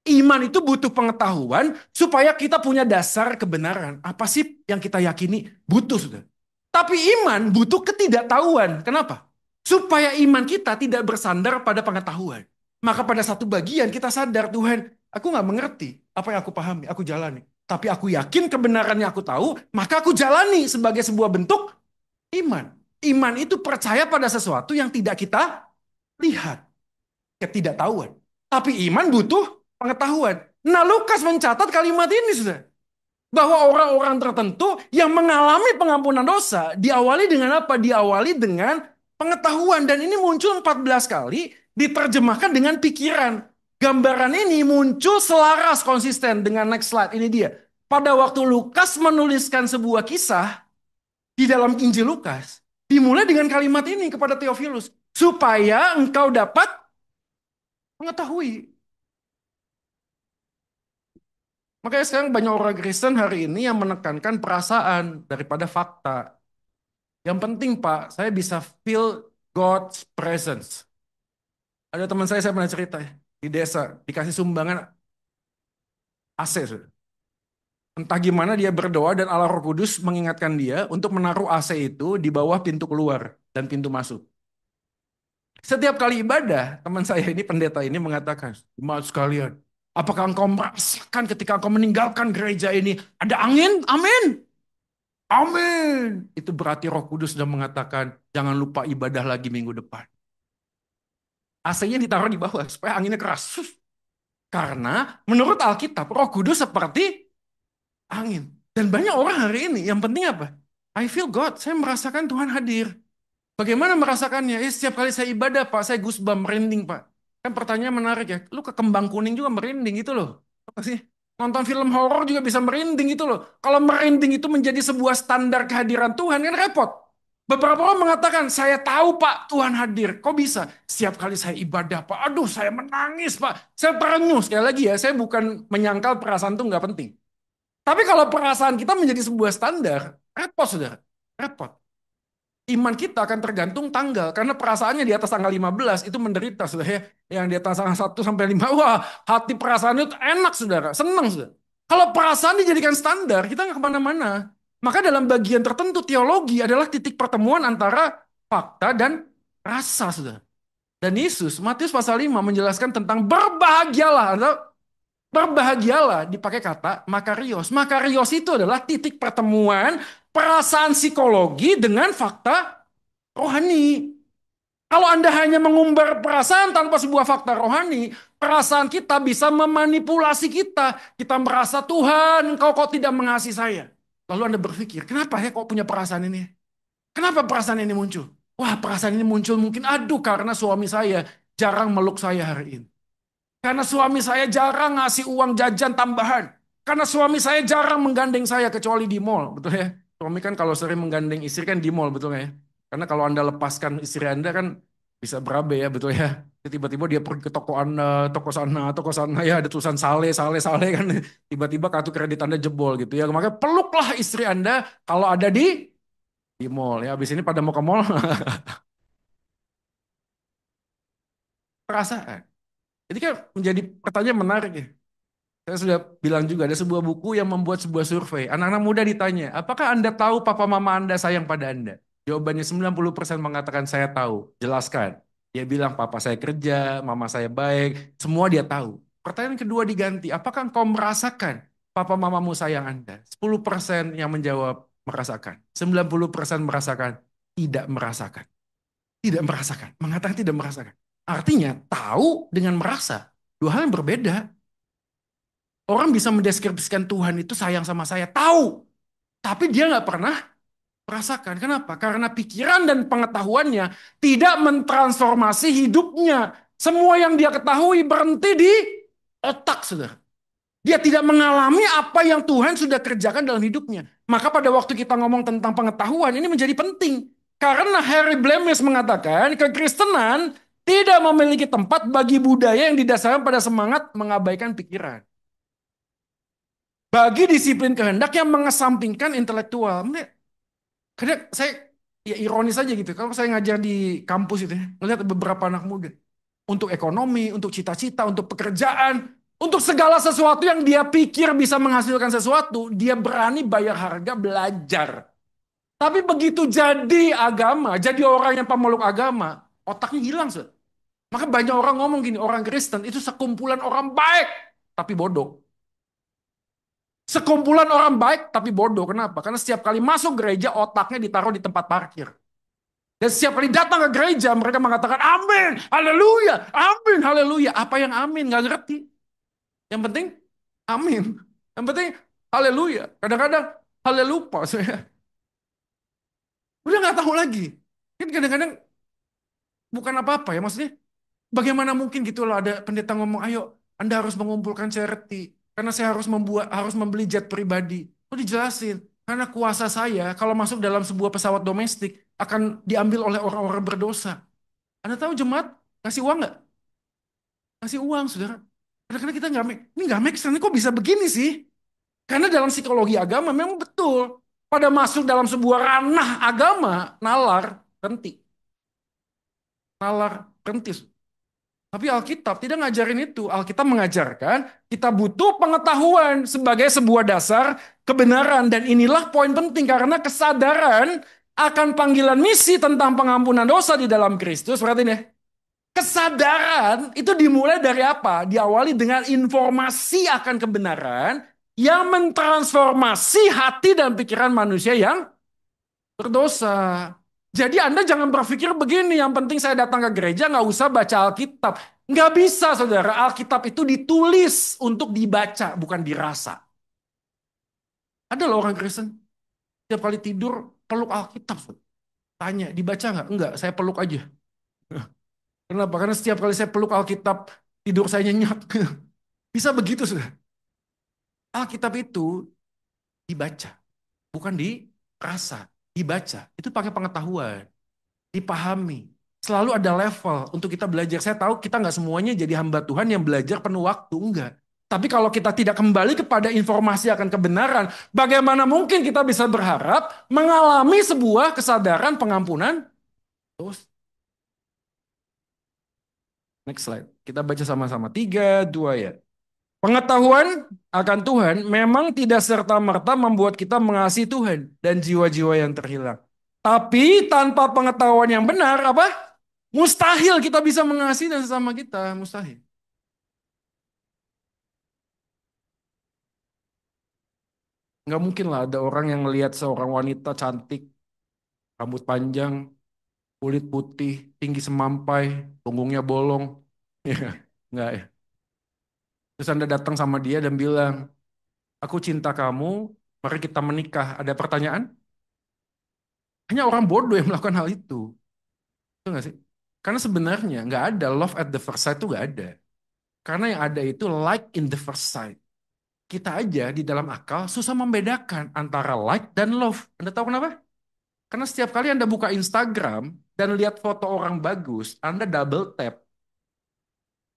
S1: Iman itu butuh pengetahuan supaya kita punya dasar kebenaran. Apa sih yang kita yakini? Butuh sudah. Tapi iman butuh ketidaktahuan. Kenapa? Supaya iman kita tidak bersandar pada pengetahuan. Maka pada satu bagian kita sadar Tuhan, aku nggak mengerti apa yang aku pahami, aku jalani. Tapi aku yakin kebenarannya aku tahu, maka aku jalani sebagai sebuah bentuk iman. Iman itu percaya pada sesuatu yang tidak kita lihat. Ketidaktahuan. Tapi iman butuh pengetahuan. Nah Lukas mencatat kalimat ini sudah. Bahwa orang-orang tertentu yang mengalami pengampunan dosa diawali dengan apa? Diawali dengan pengetahuan. Dan ini muncul 14 kali diterjemahkan dengan pikiran. Gambaran ini muncul selaras konsisten dengan next slide. Ini dia. Pada waktu Lukas menuliskan sebuah kisah di dalam Injil Lukas, dimulai dengan kalimat ini kepada Theophilus. Supaya engkau dapat mengetahui. Makanya sekarang banyak orang Kristen hari ini yang menekankan perasaan daripada fakta. Yang penting Pak, saya bisa feel God's presence. Ada teman saya pernah cerita ya, di desa, dikasih sumbangan AC. Entah gimana dia berdoa dan Allah Roh Kudus mengingatkan dia untuk menaruh AC itu di bawah pintu keluar dan pintu masuk. Setiap kali ibadah, teman saya ini pendeta ini mengatakan, jemaat sekalian, apakah engkau merasakan ketika engkau meninggalkan gereja ini ada angin? Amin. Amin. Itu berarti Roh Kudus sudah mengatakan, jangan lupa ibadah lagi minggu depan. AC-nya ditaruh di bawah supaya anginnya keras. Karena menurut Alkitab, Roh Kudus seperti angin. Dan banyak orang hari ini, yang penting apa? I feel God, saya merasakan Tuhan hadir. Bagaimana merasakannya? Setiap kali saya ibadah, Pak, saya goosebumps, merinding, Pak. Kan pertanyaan menarik ya, lu ke Kembang Kuning juga merinding gitu loh. Apa sih? Nonton film horor juga bisa merinding gitu loh. Kalau merinding itu menjadi sebuah standar kehadiran Tuhan, kan repot. Beberapa orang mengatakan, saya tahu Pak, Tuhan hadir. Kok bisa? Setiap kali saya ibadah, Pak, aduh saya menangis, Pak. Saya terenyuh. Sekali lagi ya, saya bukan menyangkal perasaan itu nggak penting. Tapi kalau perasaan kita menjadi sebuah standar, repot, saudara. Repot. Iman kita akan tergantung tanggal. Karena perasaannya di atas tanggal 15 itu menderita, saudara. Yang di atas tanggal 1 sampai 5, wah, hati perasaan itu enak, saudara. Senang, saudara. Kalau perasaan dijadikan standar, kita nggak kemana-mana. Maka dalam bagian tertentu, teologi adalah titik pertemuan antara fakta dan rasa, saudara. Dan Yesus, Matius pasal 5 menjelaskan tentang berbahagialah. Berbahagialah dipakai kata makarios. Makarios itu adalah titik pertemuan perasaan psikologi dengan fakta rohani. Kalau Anda hanya mengumbar perasaan tanpa sebuah fakta rohani, perasaan kita bisa memanipulasi kita. Kita merasa, Tuhan, Engkau kok tidak mengasihi saya. Lalu Anda berpikir, kenapa ya kok punya perasaan ini? Kenapa perasaan ini muncul? Wah, perasaan ini muncul mungkin, aduh, karena suami saya jarang meluk saya hari ini. Karena suami saya jarang ngasih uang jajan tambahan. Karena suami saya jarang menggandeng saya kecuali di mall, betul ya? Suami kan kalau sering menggandeng istri kan di mall, betul nggak ya? Karena kalau Anda lepaskan istri Anda kan bisa berabe ya, betul ya? Tiba-tiba dia pergi ke toko Anda, toko sana ya ada tulisan sale, sale, sale kan. Tiba-tiba kartu kredit Anda jebol gitu ya. Makanya peluklah istri Anda kalau ada di mall ya. Habis ini pada mau ke mall perasaan. Jadi kan menjadi pertanyaan menarik ya. Saya sudah bilang juga ada sebuah buku yang membuat sebuah survei. Anak-anak muda ditanya, apakah Anda tahu papa mama Anda sayang pada Anda? Jawabannya 90% mengatakan saya tahu. Jelaskan. Dia bilang papa saya kerja, mama saya baik, semua dia tahu. Pertanyaan kedua diganti, apakah engkau merasakan papa mamamu sayang Anda? 10% yang menjawab merasakan. 90% merasakan, tidak merasakan. Tidak merasakan. Mengatakan tidak merasakan. Artinya tahu dengan merasa. Dua hal yang berbeda. Orang bisa mendeskripsikan Tuhan itu sayang sama saya. Tahu. Tapi dia nggak pernah merasakan. Kenapa? Karena pikiran dan pengetahuannya tidak mentransformasi hidupnya. Semua yang dia ketahui berhenti di otak, saudara. Dia tidak mengalami apa yang Tuhan sudah kerjakan dalam hidupnya. Maka pada waktu kita ngomong tentang pengetahuan, ini menjadi penting. Karena Harry Blemis mengatakan, kekristenan tidak memiliki tempat bagi budaya yang didasarkan pada semangat mengabaikan pikiran. Bagi disiplin kehendak yang mengesampingkan intelektual. Kadang saya ya ironis aja gitu. Kalau saya ngajar di kampus itu ya, melihat beberapa anak muda. Untuk ekonomi, untuk cita-cita, untuk pekerjaan, untuk segala sesuatu yang dia pikir bisa menghasilkan sesuatu, dia berani bayar harga belajar. Tapi begitu jadi agama, jadi orang yang pemeluk agama, otaknya hilang. Maka banyak orang ngomong gini, orang Kristen itu sekumpulan orang baik, tapi bodoh. Sekumpulan orang baik tapi bodoh. Kenapa? Karena setiap kali masuk gereja otaknya ditaruh di tempat parkir. Dan setiap kali datang ke gereja mereka mengatakan amin, haleluya, amin, haleluya. Apa yang amin? Gak ngerti. Yang penting amin. Yang penting haleluya. Kadang-kadang halelupa. Saya udah nggak tahu lagi. Kan kadang-kadang bukan apa-apa ya. Maksudnya bagaimana mungkin gitu loh ada pendeta ngomong, ayo Anda harus mengumpulkan charity. Karena saya harus membeli jet pribadi. Oh dijelasin. Karena kuasa saya kalau masuk dalam sebuah pesawat domestik akan diambil oleh orang-orang berdosa. Anda tahu jemaat ngasih uang nggak? Ngasih uang, saudara. Kadang-kadang kita ini nggak make sense. Ini kok bisa begini sih? Karena dalam psikologi agama memang betul. Pada masuk dalam sebuah ranah agama, nalar, berhenti. Nalar, berhenti. Tapi Alkitab tidak ngajarin itu. Alkitab mengajarkan kita butuh pengetahuan sebagai sebuah dasar kebenaran. Dan inilah poin penting karena kesadaran akan panggilan misi tentang pengampunan dosa di dalam Kristus. Berarti nih, kesadaran itu dimulai dari apa? Diawali dengan informasi akan kebenaran yang mentransformasi hati dan pikiran manusia yang berdosa. Jadi Anda jangan berpikir begini, yang penting saya datang ke gereja nggak usah baca Alkitab. Nggak bisa saudara, Alkitab itu ditulis untuk dibaca, bukan dirasa. Ada loh orang Kristen, tiap kali tidur peluk Alkitab. Tanya, dibaca nggak? Enggak, saya peluk aja. Kenapa? Karena setiap kali saya peluk Alkitab, tidur saya nyenyak. Bisa begitu saudara. Alkitab itu dibaca, bukan dirasa. Dibaca, itu pakai pengetahuan. Dipahami. Selalu ada level untuk kita belajar. Saya tahu kita nggak semuanya jadi hamba Tuhan yang belajar penuh waktu. Enggak. Tapi kalau kita tidak kembali kepada informasi akan kebenaran, bagaimana mungkin kita bisa berharap mengalami sebuah kesadaran pengampunan? Terus, next slide. Kita baca sama-sama. 3, 2 ya. Pengetahuan akan Tuhan memang tidak serta-merta membuat kita mengasihi Tuhan dan jiwa-jiwa yang terhilang. Tapi tanpa pengetahuan yang benar, apa? Mustahil kita bisa mengasihi dan sesama kita. Mustahil. Nggak mungkin lah ada orang yang ngelihat seorang wanita cantik, rambut panjang, kulit putih, tinggi semampai, punggungnya bolong. Ya, nggak ya. Terus Anda datang sama dia dan bilang, aku cinta kamu, mari kita menikah. Ada pertanyaan? Hanya orang bodoh yang melakukan hal itu. Itu nggak sih? Karena sebenarnya nggak ada love at the first sight itu nggak ada. Karena yang ada itu like in the first sight. Kita aja di dalam akal susah membedakan antara like dan love. Anda tahu kenapa? Karena setiap kali Anda buka Instagram dan lihat foto orang bagus, Anda double tap.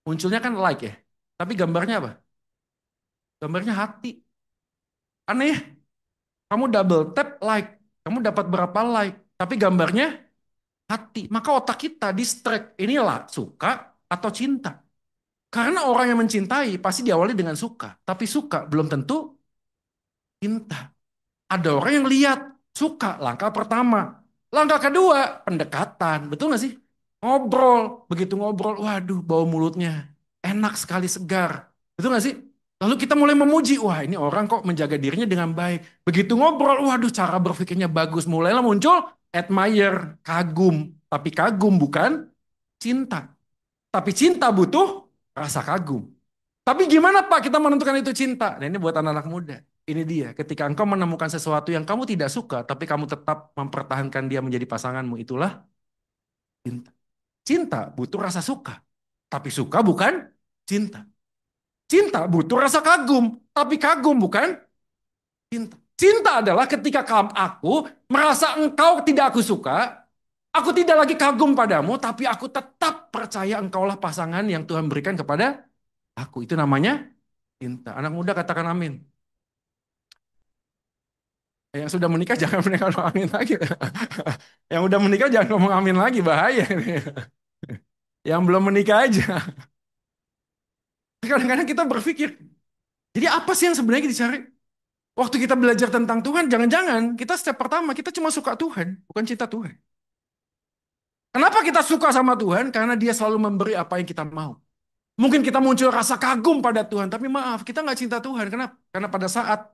S1: Munculnya kan like ya. Tapi gambarnya apa? Gambarnya hati. Aneh ya? Kamu double tap like. Kamu dapat berapa like. Tapi gambarnya hati. Maka otak kita distract. Inilah suka atau cinta. Karena orang yang mencintai pasti diawali dengan suka. Tapi suka belum tentu cinta. Ada orang yang lihat, suka, langkah pertama. Langkah kedua, pendekatan. Betul nggak sih? Ngobrol. Begitu ngobrol, waduh bau mulutnya. Enak sekali, segar. Betul nggak sih? Lalu kita mulai memuji, wah ini orang kok menjaga dirinya dengan baik. Begitu ngobrol, waduh cara berpikirnya bagus. Mulailah muncul admire, kagum. Tapi kagum bukan cinta. Tapi cinta butuh rasa kagum. Tapi gimana Pak kita menentukan itu cinta? Nah ini buat anak-anak muda. Ini dia, ketika engkau menemukan sesuatu yang kamu tidak suka, tapi kamu tetap mempertahankan dia menjadi pasanganmu, itulah cinta. Cinta butuh rasa suka, tapi suka bukan cinta. Cinta butuh rasa kagum, tapi kagum bukan cinta. Cinta adalah ketika aku merasa engkau tidak aku suka, aku tidak lagi kagum padamu, tapi aku tetap percaya engkaulah pasangan yang Tuhan berikan kepada aku. Itu namanya cinta. Anak muda katakan amin. Yang sudah menikah jangan menikah ngomong amin lagi. Yang udah menikah jangan ngomong amin lagi, bahaya. Yang belum menikah aja. Kadang-kadang kita berpikir, jadi apa sih yang sebenarnya dicari? Waktu kita belajar tentang Tuhan, jangan-jangan kita step pertama, kita cuma suka Tuhan, bukan cinta Tuhan. Kenapa kita suka sama Tuhan? Karena dia selalu memberi apa yang kita mau. Mungkin kita muncul rasa kagum pada Tuhan, tapi maaf, kita nggak cinta Tuhan. Kenapa? Karena pada saat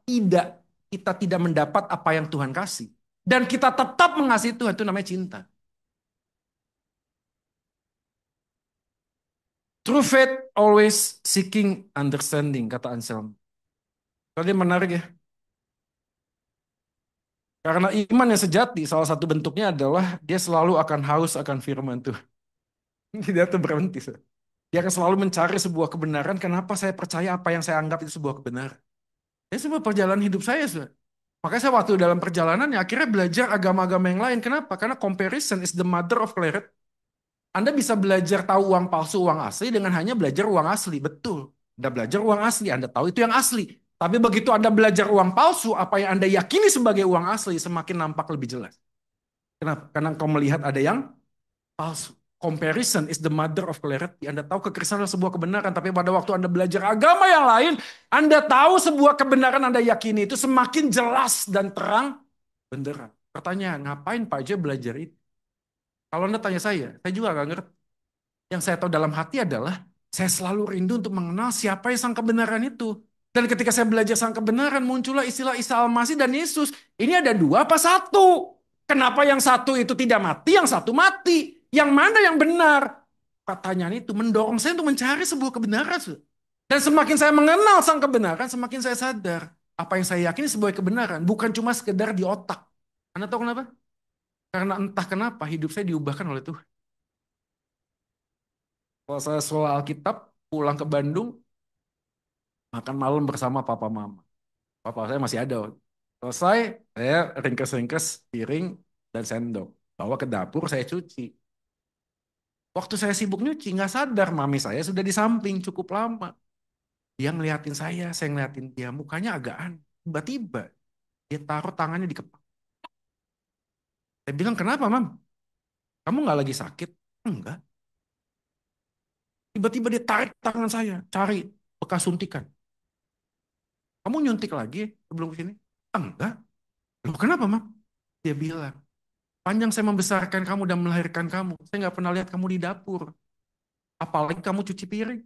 S1: kita tidak mendapat apa yang Tuhan kasih. Dan kita tetap mengasihi Tuhan, itu namanya cinta. True faith always seeking understanding, kata Anselm. Tadi menarik ya. Karena iman yang sejati, salah satu bentuknya adalah dia selalu akan haus akan firman Tuhan. Dia tuh berhenti. Dia akan selalu mencari sebuah kebenaran. Kenapa saya percaya apa yang saya anggap itu sebuah kebenaran? Ini sebuah perjalanan hidup saya. Saudara. Makanya saya waktu dalam perjalanan ya akhirnya belajar agama-agama yang lain. Kenapa? Karena comparison is the mother of clarity. Anda bisa belajar tahu uang palsu, uang asli dengan hanya belajar uang asli. Betul. Anda belajar uang asli, Anda tahu itu yang asli. Tapi begitu Anda belajar uang palsu, apa yang Anda yakini sebagai uang asli semakin nampak lebih jelas. Kenapa? Karena engkau melihat ada yang palsu. Comparison is the mother of clarity. Anda tahu kekristenan adalah sebuah kebenaran, tapi pada waktu Anda belajar agama yang lain, Anda tahu sebuah kebenaran Anda yakini itu semakin jelas dan terang benderang. Pertanyaan, ngapain Pak Jo belajar itu? Kalau Anda tanya saya juga nggak ngerti. Yang saya tahu dalam hati adalah saya selalu rindu untuk mengenal siapa yang sang kebenaran itu. Dan ketika saya belajar sang kebenaran, muncullah istilah Isa Al-Masih dan Yesus. Ini ada dua apa satu? Kenapa yang satu itu tidak mati, yang satu mati? Yang mana yang benar? Pertanyaan itu mendorong saya untuk mencari sebuah kebenaran. Dan semakin saya mengenal sang kebenaran, semakin saya sadar apa yang saya yakini sebuah kebenaran. Bukan cuma sekedar di otak. Anda tahu kenapa? Karena entah kenapa hidup saya diubahkan oleh Tuhan. Kalau saya sekolah Alkitab, pulang ke Bandung, makan malam bersama papa mama. Papa saya masih ada. Selesai, saya ringkes-ringkes piring dan sendok. Bawa ke dapur, saya cuci. Waktu saya sibuk nyuci, nggak sadar mami saya sudah di samping cukup lama. Dia ngeliatin saya ngeliatin dia. Mukanya agak aneh. Tiba-tiba, dia taruh tangannya di kepala. Saya bilang, kenapa, Mam? Kamu nggak lagi sakit? Enggak. Tiba-tiba dia tarik tangan saya, cari bekas suntikan. Kamu nyuntik lagi sebelum sini? Enggak. Loh, kenapa, Mam? Dia bilang, panjang saya membesarkan kamu dan melahirkan kamu. Saya nggak pernah lihat kamu di dapur. Apalagi kamu cuci piring.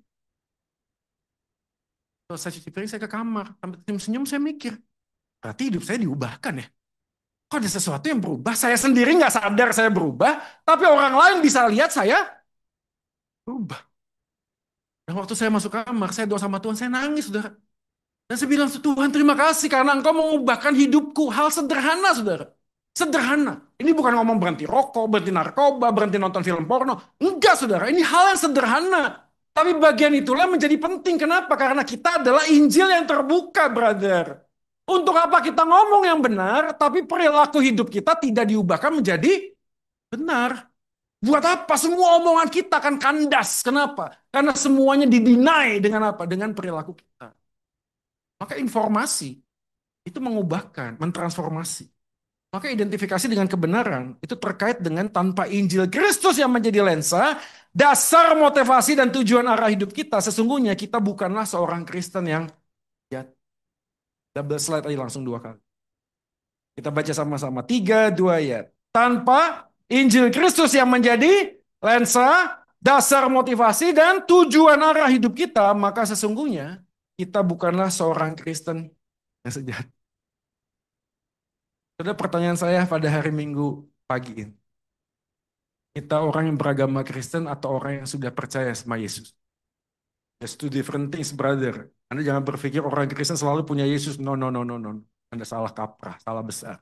S1: Kalau saya cuci piring, saya ke kamar. Sampai senyum-senyum, saya mikir. berarti hidup saya diubahkan ya. Kok ada sesuatu yang berubah? Saya sendiri nggak sadar saya berubah, tapi orang lain bisa lihat saya berubah. Dan waktu saya masuk kamar, saya doa sama Tuhan, saya nangis, saudara. Dan saya bilang, Tuhan terima kasih karena engkau mengubahkan hidupku. Hal sederhana, saudara. Sederhana. Ini bukan ngomong berhenti rokok, berhenti narkoba, berhenti nonton film porno. Enggak, saudara. Ini hal yang sederhana. Tapi bagian itulah menjadi penting. Kenapa? Karena kita adalah Injil yang terbuka, brother. Untuk apa kita ngomong yang benar, tapi perilaku hidup kita tidak diubahkan menjadi benar. Buat apa? Semua omongan kita akan kandas. Kenapa? Karena semuanya didinai dengan apa? Dengan perilaku kita. Maka informasi itu mengubahkan, mentransformasi. Maka identifikasi dengan kebenaran itu terkait dengan tanpa Injil Kristus yang menjadi lensa, dasar motivasi dan tujuan arah hidup kita, sesungguhnya kita bukanlah seorang Kristen yang ya. Double slide aja langsung 2 kali. Kita baca sama-sama. 3, 2 ya. Tanpa Injil Kristus yang menjadi lensa, dasar motivasi dan tujuan arah hidup kita, maka sesungguhnya kita bukanlah seorang Kristen yang sejati. Ada pertanyaan saya pada hari Minggu pagi ini. Kita orang yang beragama Kristen atau orang yang sudah percaya sama Yesus? There's two different things, brother. Anda jangan berpikir orang Kristen selalu punya Yesus. No, no, no, no, no. Anda salah kaprah, salah besar.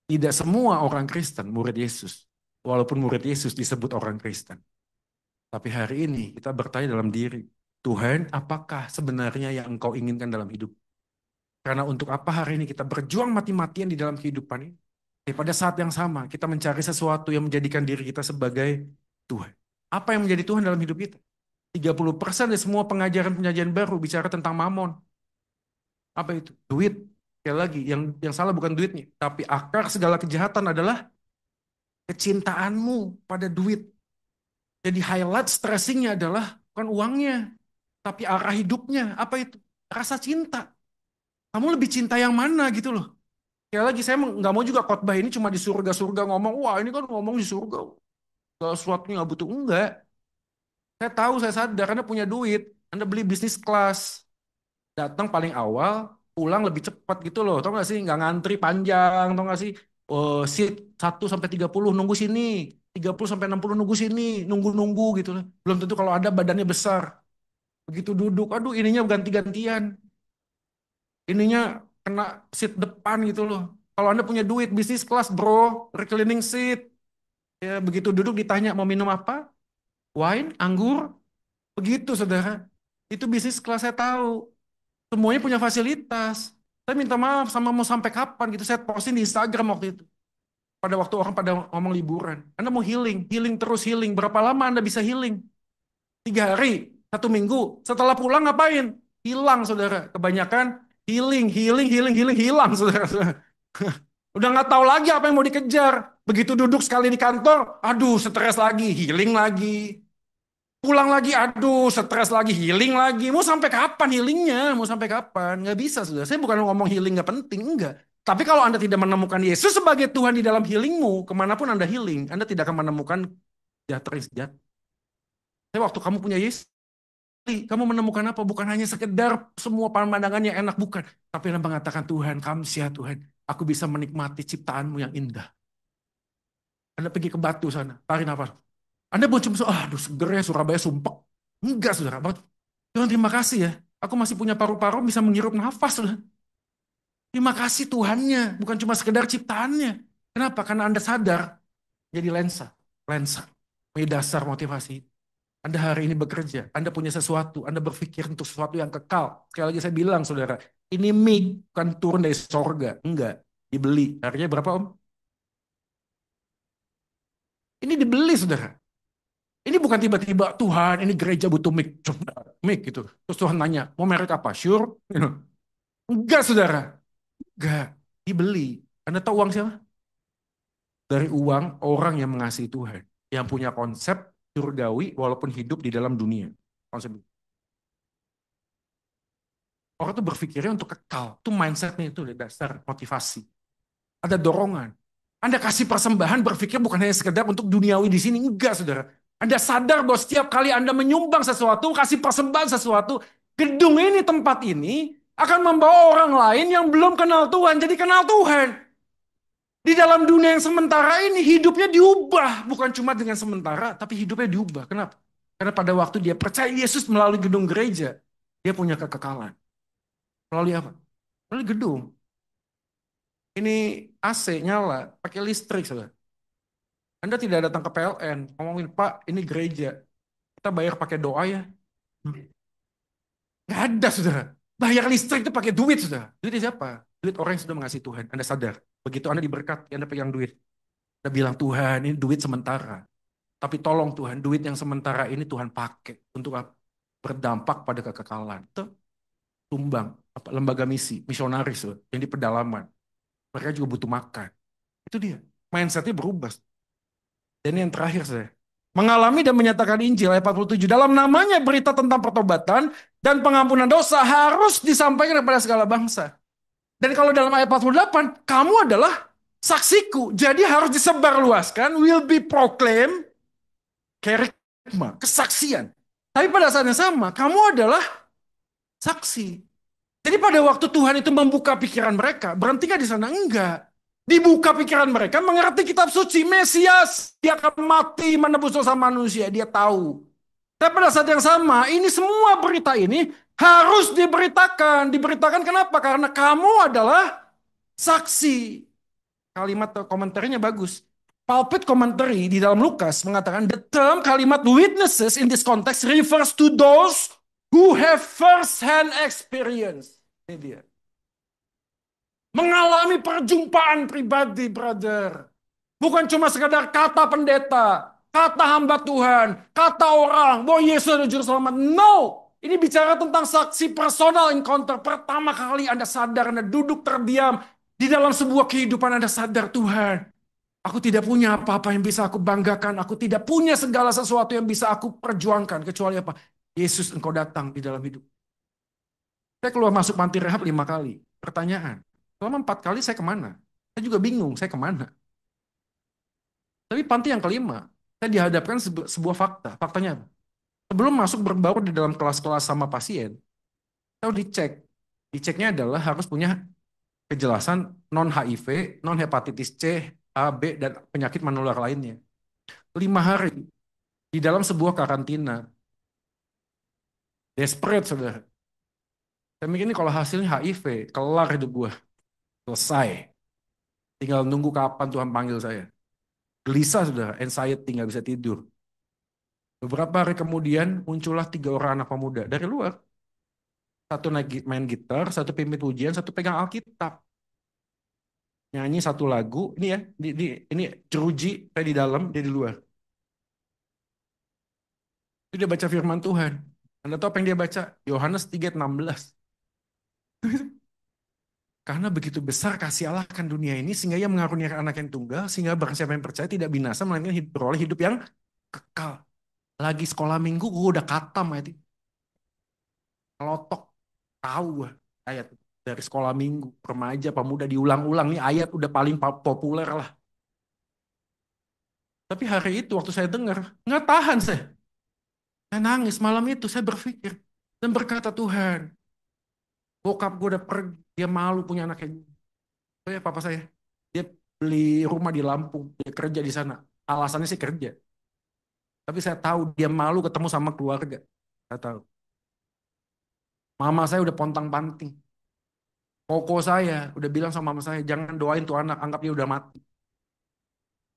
S1: Tidak semua orang Kristen murid Yesus. Walaupun murid Yesus disebut orang Kristen. Tapi hari ini kita bertanya dalam diri, Tuhan, apakah sebenarnya yang Engkau inginkan dalam hidup? Karena untuk apa hari ini kita berjuang mati-matian di dalam kehidupan ini? Pada saat yang sama, kita mencari sesuatu yang menjadikan diri kita sebagai Tuhan. Apa yang menjadi Tuhan dalam hidup kita? 30% dari semua pengajaran-penyajian baru bicara tentang mamon. Apa itu? Duit. Sekali lagi, yang salah bukan duitnya. Tapi akar segala kejahatan adalah kecintaanmu pada duit. Jadi highlight stressingnya adalah bukan uangnya. Tapi arah hidupnya. Apa itu? Rasa cinta. Kamu lebih cinta yang mana gitu loh. Sekali lagi, saya nggak mau juga khotbah ini cuma di surga-surga ngomong, wah ini kan ngomong di surga. Gak sesuatu yang butuh. Enggak. Saya tahu, saya sadar, Anda punya duit. Anda beli bisnis kelas. Datang paling awal, pulang lebih cepat gitu loh. Tahu nggak sih? Nggak ngantri panjang. Tahu nggak sih? Oh, seat 1 sampai 30 nunggu sini. 30 sampai 60 nunggu sini. Nunggu-nunggu gitu loh. Belum tentu kalau ada badannya besar. Begitu duduk, aduh ininya ganti-gantian. Ininya kena seat depan gitu loh. Kalau Anda punya duit, bisnis kelas bro, reclining seat. Ya, begitu duduk ditanya mau minum apa? Wine, anggur, begitu saudara. Itu bisnis kelas saya tahu. Semuanya punya fasilitas. Saya minta maaf sama mau sampai kapan gitu. Saya posting di Instagram waktu itu. Pada waktu orang pada ngomong liburan. Anda mau healing, healing terus healing. Berapa lama Anda bisa healing? 3 hari, 1 minggu. Setelah pulang ngapain? Hilang saudara. Kebanyakan healing, healing, healing, healing, hilang saudara. Udah nggak tahu lagi apa yang mau dikejar. Begitu duduk sekali di kantor, aduh stres lagi, healing lagi. Pulang lagi, aduh stres lagi, healing lagi. Mau sampai kapan healingnya? Mau sampai kapan? Nggak bisa, sudah. Saya bukan ngomong healing nggak penting, enggak. Tapi kalau Anda tidak menemukan Yesus sebagai Tuhan di dalam healingmu, kemanapun Anda healing, Anda tidak akan menemukan sejahtera yang sejati. Tapi waktu kamu punya Yesus, kamu menemukan apa? Bukan hanya sekedar semua pandangan yang enak, bukan. Tapi Anda mengatakan, Tuhan, Kamsia Tuhan, aku bisa menikmati ciptaanmu yang indah. Anda pergi ke Batu sana, tarik nafas. Anda bukan cuma, aduh segernya Surabaya sumpek. Enggak, saudara. Tuhan terima kasih ya. Aku masih punya paru-paru bisa menghirup nafas. Saudara. Terima kasih Tuhannya. Bukan cuma sekedar ciptaannya. Kenapa? Karena Anda sadar. Jadi lensa. Lensa. Menjadi dasar motivasi. Anda hari ini bekerja. Anda punya sesuatu. Anda berpikir untuk sesuatu yang kekal. Sekali lagi saya bilang, saudara. Ini mic bukan turun dari sorga. Enggak. Dibeli. Harganya berapa, Om? Ini dibeli, saudara. Ini bukan tiba-tiba, Tuhan ini gereja butuh mic. Mic gitu. Terus Tuhan nanya, mau merek apa? Sure? Enggak, saudara. Enggak. Dibeli. Anda tahu uang siapa? Dari uang orang yang mengasihi Tuhan. Yang punya konsep surgawi walaupun hidup di dalam dunia. Konsep itu. Orang tuh berpikirnya untuk kekal. Itu mindsetnya itu dasar motivasi. Ada dorongan. Anda kasih persembahan berpikir bukan hanya sekedar untuk duniawi di sini. Enggak, saudara. Anda sadar bahwa setiap kali Anda menyumbang sesuatu, kasih persembahan sesuatu, gedung ini, tempat ini akan membawa orang lain yang belum kenal Tuhan jadi kenal Tuhan. Di dalam dunia yang sementara ini hidupnya diubah. Bukan cuma dengan sementara, tapi hidupnya diubah. Kenapa? Karena pada waktu dia percaya Yesus melalui gedung gereja, dia punya kekekalan. Melalui apa? Melalui gedung. Ini AC nyala, pakai listrik, saudara. Anda tidak datang ke PLN, ngomongin, Pak, ini gereja. Kita bayar pakai doa ya. Nggak ada, saudara. Bayar listrik itu pakai duit, saudara. Duit siapa? Duit orang yang sudah mengasihi Tuhan. Anda sadar. Begitu Anda diberkati, Anda pegang duit. Anda bilang, Tuhan, ini duit sementara. Tapi tolong Tuhan, duit yang sementara ini Tuhan pakai untuk apa? Berdampak pada kekekalan. Itu tumbang, lembaga misi, misionaris loh, yang di pedalaman. Mereka juga butuh makan. Itu dia. Mindsetnya berubah. Dan yang terakhir saya, mengalami dan menyatakan Injil ayat 47. Dalam namanya berita tentang pertobatan dan pengampunan dosa harus disampaikan kepada segala bangsa. Dan kalau dalam ayat 48, kamu adalah saksiku. Jadi harus disebarluaskan, will be proclaimed, kerigma, kesaksian. Tapi pada saat yang sama, kamu adalah saksi. Jadi pada waktu Tuhan itu membuka pikiran mereka, berhenti nggak di sana? Enggak. Dibuka pikiran mereka, mengerti kitab suci, Mesias, dia akan mati menebus dosa manusia, dia tahu. Tapi pada saat yang sama, ini semua berita ini harus diberitakan. Diberitakan kenapa? Karena kamu adalah saksi. Kalimat komentarnya bagus. Pulpit commentary di dalam Lukas mengatakan the term kalimat witnesses in this context refers to those who have first-hand experience. Ini dia. Mengalami perjumpaan pribadi, brother. Bukan cuma sekadar kata pendeta, kata hamba Tuhan, kata orang, bahwa Yesus adalah juru selamat. No! Ini bicara tentang saksi personal encounter. Pertama kali Anda sadar, Anda duduk terdiam. Di dalam sebuah kehidupan Anda sadar, Tuhan, aku tidak punya apa-apa yang bisa aku banggakan. Aku tidak punya segala sesuatu yang bisa aku perjuangkan. Kecuali apa? Yesus, engkau datang di dalam hidup. Saya keluar masuk panti rehab 5 kali. Pertanyaan, selama 4 kali saya kemana? Saya juga bingung, saya kemana? Tapi panti yang kelima, saya dihadapkan sebuah fakta. Faktanya apa? Sebelum masuk berbaur di dalam kelas-kelas sama pasien, saya dicek. Diceknya adalah harus punya kejelasan non-HIV, non-hepatitis C, A, B, dan penyakit menular lainnya. 5 hari di dalam sebuah karantina. Desperate, saudara. Saya mikir ini kalau hasilnya HIV, kelar hidup gue. Selesai. Tinggal nunggu kapan Tuhan panggil saya. Gelisah, saudara. Anxiety, nggak bisa tidur. Beberapa hari kemudian muncullah 3 orang anak pemuda dari luar. Satu main gitar, satu pimpin pujian, satu pegang Alkitab. Nyanyi satu lagu, ini ya, ini jeruji, saya di dalam, dia di luar. Itu dia baca firman Tuhan. Anda tahu apa yang dia baca? Yohanes 3:16. Karena begitu besar kasih Allah akan dunia ini, sehingga ia mengaruniakan anak yang tunggal, sehingga barang siapa yang percaya tidak binasa, melainkan beroleh hidup yang kekal. Lagi sekolah minggu, gue udah katam ayat itu. Ngelotok, tahu gue ayat itu. Dari sekolah minggu, remaja, pemuda, diulang-ulang. Nih ayat udah paling populer lah. Tapi hari itu waktu saya dengar, nggak tahan saya. Saya nangis malam itu, saya berpikir. Dan berkata, Tuhan, bokap gue udah pergi, dia malu punya anak kayak gini. Oh ya, papa saya, dia beli rumah di Lampung, dia kerja di sana. Alasannya sih kerja. Tapi saya tahu dia malu ketemu sama keluarga. Saya tahu. Mama saya udah pontang-panting. Koko saya udah bilang sama mama saya, jangan doain tuh anak, anggap dia udah mati.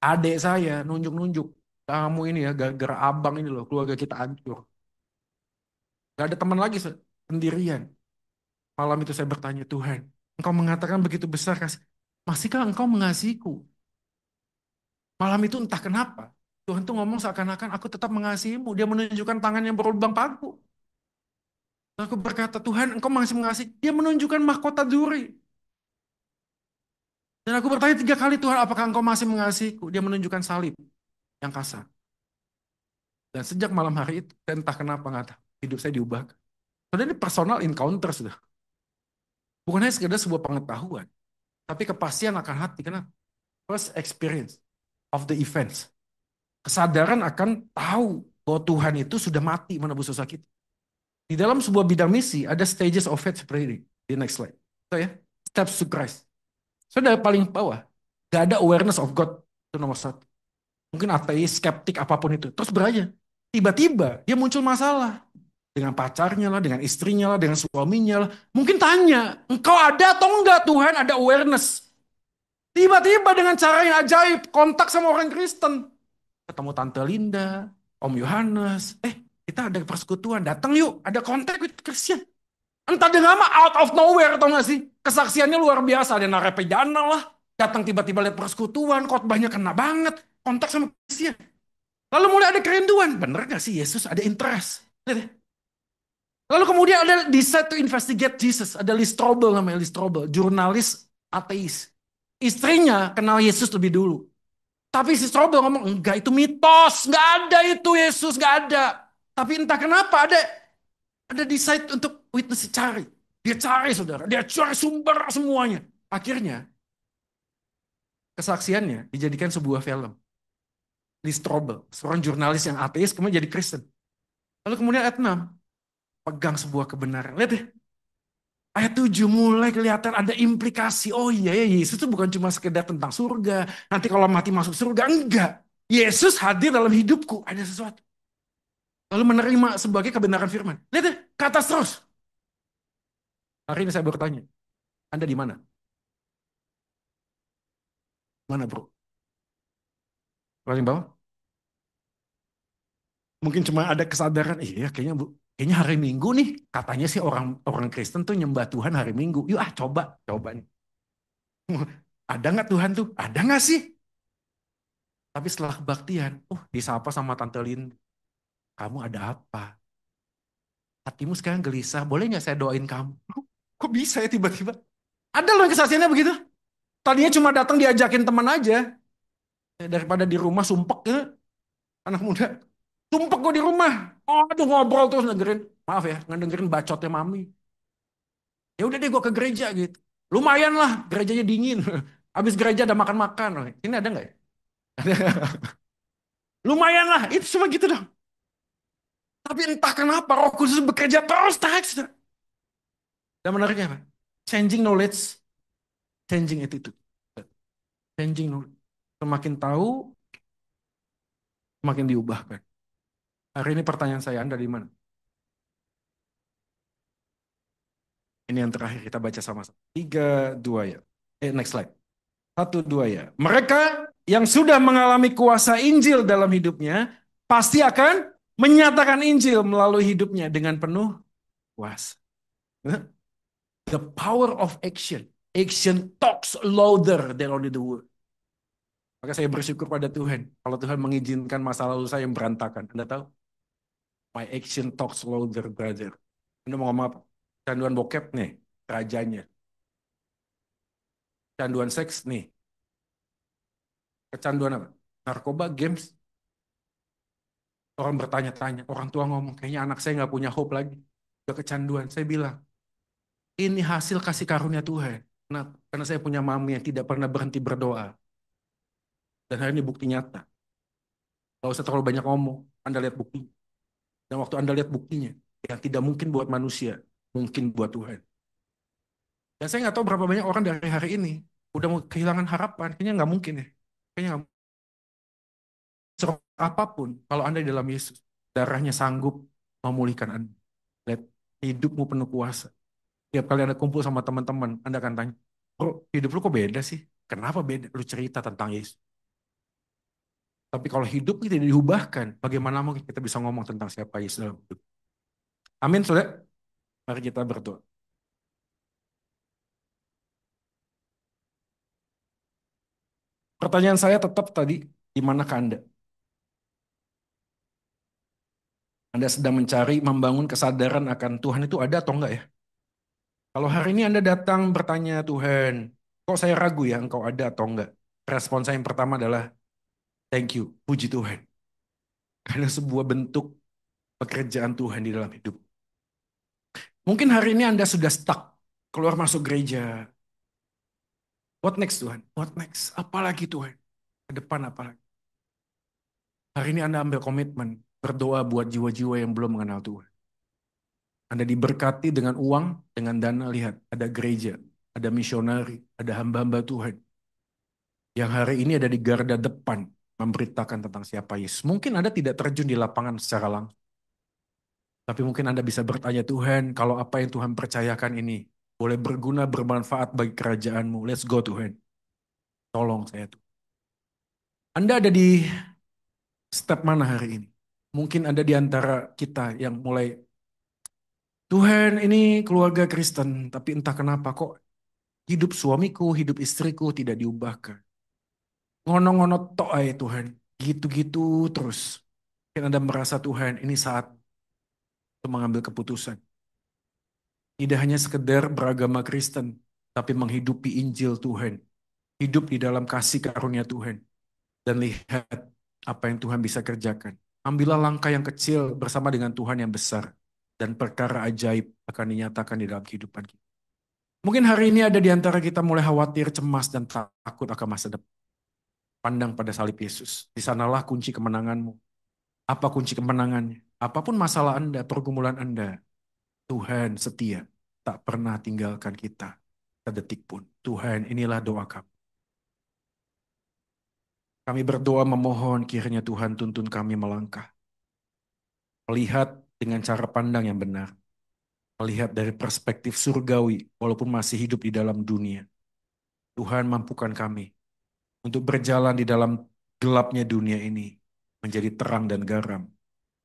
S1: Adik saya nunjuk-nunjuk, kamu ini ya, gara-gara abang ini loh, keluarga kita hancur. Gak ada teman lagi, sendirian. Malam itu saya bertanya, Tuhan, engkau mengatakan begitu besar kasih, masihkah engkau mengasihiku? Malam itu entah kenapa, Tuhan tuh ngomong seakan-akan aku tetap mengasihimu. Dia menunjukkan tangan yang berlubang paku. Aku berkata, Tuhan, engkau masih mengasihi. Dia menunjukkan mahkota duri. Dan aku bertanya 3 kali, Tuhan, apakah engkau masih mengasihiku? Dia menunjukkan salib yang kasar. Dan sejak malam hari itu, entah kenapa, hidup saya diubah. Soalnya ini personal encounter sudah. Bukan hanya sekedar sebuah pengetahuan, tapi kepastian akan hati. Kenapa? First experience of the events. Kesadaran akan tahu bahwa Tuhan itu sudah mati menebus dosa kita. Di dalam sebuah bidang misi, ada stages of faith seperti ini. Di next slide. So ya, steps to Christ. Sudah paling bawah, gak ada awareness of God. Itu nomor satu. Mungkin ateis, skeptik, apapun itu. Terus beraja. Tiba-tiba dia muncul masalah. Dengan pacarnya lah, dengan istrinya lah, dengan suaminya lah. Mungkin tanya, engkau ada atau enggak Tuhan? Ada awareness. Tiba-tiba dengan cara yang ajaib, kontak sama orang Kristen. Ketemu Tante Linda, Om Yohanes. Kita ada persekutuan, datang yuk. Ada kontak with Christian. Entah dengan apa, out of nowhere, tau gak sih? Kesaksiannya luar biasa. Ada narapidana lah. Datang tiba-tiba lihat persekutuan, khotbahnya kena banget. Kontak sama Christian. Lalu mulai ada kerinduan. Bener gak sih Yesus ada interest? Lihat ya. Lalu kemudian ada decide to investigate Jesus. Ada Lee Strobel namanya, Lee Strobel. Jurnalis ateis. Istrinya kenal Yesus lebih dulu. Tapi si Strobel ngomong, enggak itu mitos. Enggak ada itu Yesus, enggak ada. Tapi entah kenapa ada decide untuk witness cari. Dia cari saudara. Dia cari sumber semuanya. Akhirnya kesaksiannya dijadikan sebuah film. Lee Strobel. Seorang jurnalis yang ateis kemudian jadi Kristen. Lalu kemudian ayat 6. Pegang sebuah kebenaran. Lihat deh. Ayat 7 mulai kelihatan ada implikasi. Oh iya ya, Yesus itu bukan cuma sekedar tentang surga. Nanti kalau mati masuk surga. Enggak. Yesus hadir dalam hidupku. Ada sesuatu. Lalu menerima sebagai kebenaran firman. Lihat deh, ke atas terus. Hari ini saya bertanya. Anda di mana? Mana bro? Paling bawah? Mungkin cuma ada kesadaran. Iya kayaknya bu. Kayaknya hari Minggu nih. Katanya sih orang orang Kristen tuh nyembah Tuhan hari Minggu. Yuk coba. Coba nih. Ada nggak Tuhan tuh? Ada nggak sih? Tapi setelah kebaktian, disapa sama Tante Lin, kamu ada apa? Hatimu sekarang gelisah, boleh nggak saya doain kamu? Kok bisa ya tiba-tiba? Ada loh yang kesaksiannya begitu. Tadinya cuma datang diajakin teman aja, daripada di rumah sumpek ya, anak muda. Sumpek gue di rumah. Aduh ngobrol terus dengerin, maaf ya, ngedengerin bacotnya mami. Ya udah deh gue ke gereja gitu. Lumayan lah, gerejanya dingin. Habis gereja ada makan-makan. Ini ada nggak ya? Lumayan lah, itu cuma gitu dong. Tapi entah kenapa Roh Kudus bekerja terus tarik. Dan menariknya apa? Changing knowledge, changing attitude. Changing knowledge. Semakin tahu, semakin diubahkan. Hari ini pertanyaan saya, Anda di mana? Ini yang terakhir kita baca sama-sama. 3, 2 ya. Next slide. 1, 2 ya. Mereka yang sudah mengalami kuasa Injil dalam hidupnya, pasti akan menyatakan Injil melalui hidupnya dengan penuh kuasa. The power of action. Action talks louder than only the word. Maka saya bersyukur pada Tuhan. Kalau Tuhan mengizinkan masa lalu saya yang berantakan. Anda tahu? My action talks louder, brother. Anda mau ngomong apa? Canduan bokep nih, rajanya. Canduan seks nih. Kecanduan apa? Narkoba, games. Orang bertanya-tanya. Orang tua ngomong, kayaknya anak saya nggak punya hope lagi. Udah kecanduan. Saya bilang, ini hasil kasih karunia Tuhan. Kenapa? Karena saya punya mami yang tidak pernah berhenti berdoa. Dan hari ini bukti nyata. Gak usah terlalu banyak ngomong. Anda lihat bukti. Dan waktu Anda lihat buktinya, yang tidak mungkin buat manusia, mungkin buat Tuhan. Dan saya nggak tahu berapa banyak orang dari hari ini udah mau kehilangan harapan. Kayaknya nggak mungkin ya. Kayaknya nggak apapun, kalau Anda di dalam Yesus, darahnya sanggup memulihkan Anda. Lihat, hidupmu penuh kuasa. Tiap kali Anda kumpul sama teman-teman, Anda akan tanya, bro, hidup lu kok beda sih? Kenapa beda? Lu cerita tentang Yesus. Tapi kalau hidup kita tidak diubahkan, bagaimana mungkin kita bisa ngomong tentang siapa Yesus dalam hidup? Amin, saudara. Mari kita berdoa. Pertanyaan saya tetap tadi, di manakah Anda? Anda sedang mencari, membangun kesadaran akan Tuhan itu ada atau enggak ya? Kalau hari ini Anda datang bertanya, Tuhan, kok saya ragu ya engkau ada atau enggak? Respon saya yang pertama adalah, thank you, puji Tuhan. Karena sebuah bentuk pekerjaan Tuhan di dalam hidup. Mungkin hari ini Anda sudah stuck, keluar masuk gereja. What next Tuhan? What next? Apalagi Tuhan? Ke depan apalagi? Hari ini Anda ambil komitmen, berdoa buat jiwa-jiwa yang belum mengenal Tuhan. Anda diberkati dengan uang, dengan dana, lihat. Ada gereja, ada misionari, ada hamba-hamba Tuhan. Yang hari ini ada di garda depan memberitakan tentang siapa Yesus. Mungkin Anda tidak terjun di lapangan secara langsung. Tapi mungkin Anda bisa bertanya, Tuhan, kalau apa yang Tuhan percayakan ini boleh berguna, bermanfaat bagi kerajaan-Mu. Let's go Tuhan. Tolong saya Tuhan. Anda ada di step mana hari ini? Mungkin ada di antara kita yang mulai, Tuhan ini keluarga Kristen, tapi entah kenapa kok hidup suamiku, hidup istriku tidak diubahkan. Ngono-ngono tok aja Tuhan. Gitu-gitu terus. Mungkin Anda merasa Tuhan ini saat untuk mengambil keputusan. Tidak hanya sekedar beragama Kristen, tapi menghidupi Injil Tuhan. Hidup di dalam kasih karunia Tuhan. Dan lihat apa yang Tuhan bisa kerjakan. Ambillah langkah yang kecil bersama dengan Tuhan yang besar. Dan perkara ajaib akan dinyatakan di dalam kehidupan kita. Mungkin hari ini ada di antara kita mulai khawatir, cemas, dan takut akan masa depan. Pandang pada salib Yesus. Di sanalah kunci kemenanganmu. Apa kunci kemenangannya? Apapun masalah Anda, pergumulan Anda, Tuhan setia. Tak pernah tinggalkan kita sedetik pun. Tuhan, inilah doa kami. Kami berdoa memohon kiranya Tuhan tuntun kami melangkah. Melihat dengan cara pandang yang benar. Melihat dari perspektif surgawi walaupun masih hidup di dalam dunia. Tuhan mampukan kami untuk berjalan di dalam gelapnya dunia ini menjadi terang dan garam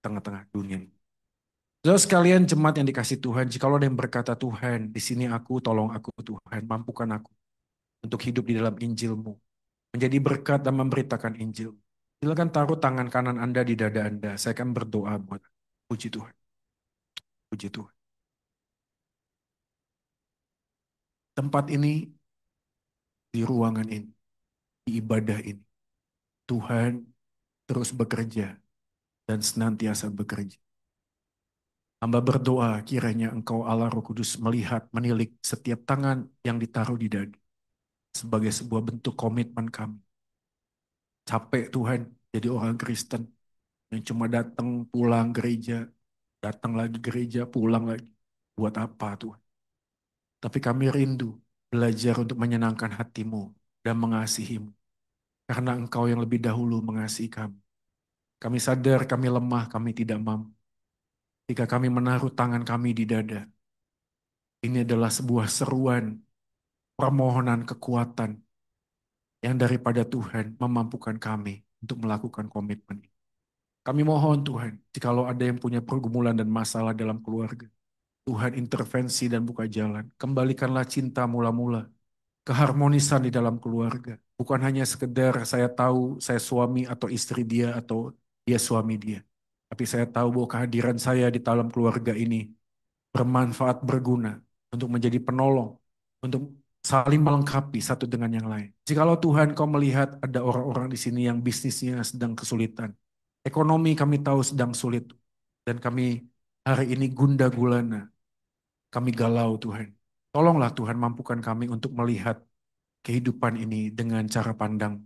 S1: tengah-tengah dunia. Saudara sekalian jemaat yang dikasih Tuhan, jikalau ada yang berkata Tuhan, di sini aku, tolong aku Tuhan, mampukan aku untuk hidup di dalam Injil-Mu, menjadi berkat dan memberitakan Injil. Silakan taruh tangan kanan Anda di dada Anda, saya akan berdoa buat puji Tuhan, puji Tuhan. Tempat ini, di ruangan ini, di ibadah ini, Tuhan terus bekerja dan senantiasa bekerja. Hamba berdoa kiranya Engkau Allah Roh Kudus melihat, menilik setiap tangan yang ditaruh di dada sebagai sebuah bentuk komitmen kami. Capek Tuhan jadi orang Kristen yang cuma datang pulang gereja, datang lagi gereja, pulang lagi. Buat apa Tuhan? Tapi kami rindu belajar untuk menyenangkan hatimu dan mengasihimu. Karena Engkau yang lebih dahulu mengasihi kami. Kami sadar kami lemah, kami tidak mampu. Ketika kami menaruh tangan kami di dada, ini adalah sebuah seruan, permohonan kekuatan yang daripada Tuhan memampukan kami untuk melakukan komitmen ini. Kami mohon Tuhan, jikalau ada yang punya pergumulan dan masalah dalam keluarga, Tuhan intervensi dan buka jalan. Kembalikanlah cinta mula-mula, keharmonisan di dalam keluarga. Bukan hanya sekedar saya tahu saya suami atau istri dia atau dia suami dia. Tapi saya tahu bahwa kehadiran saya di dalam keluarga ini bermanfaat, berguna untuk menjadi penolong, untuk saling melengkapi satu dengan yang lain. Jikalau Tuhan kau melihat ada orang-orang di sini yang bisnisnya sedang kesulitan, ekonomi kami tahu sedang sulit, dan kami hari ini gundah gulana, kami galau Tuhan. Tolonglah Tuhan mampukan kami untuk melihat kehidupan ini dengan cara pandang.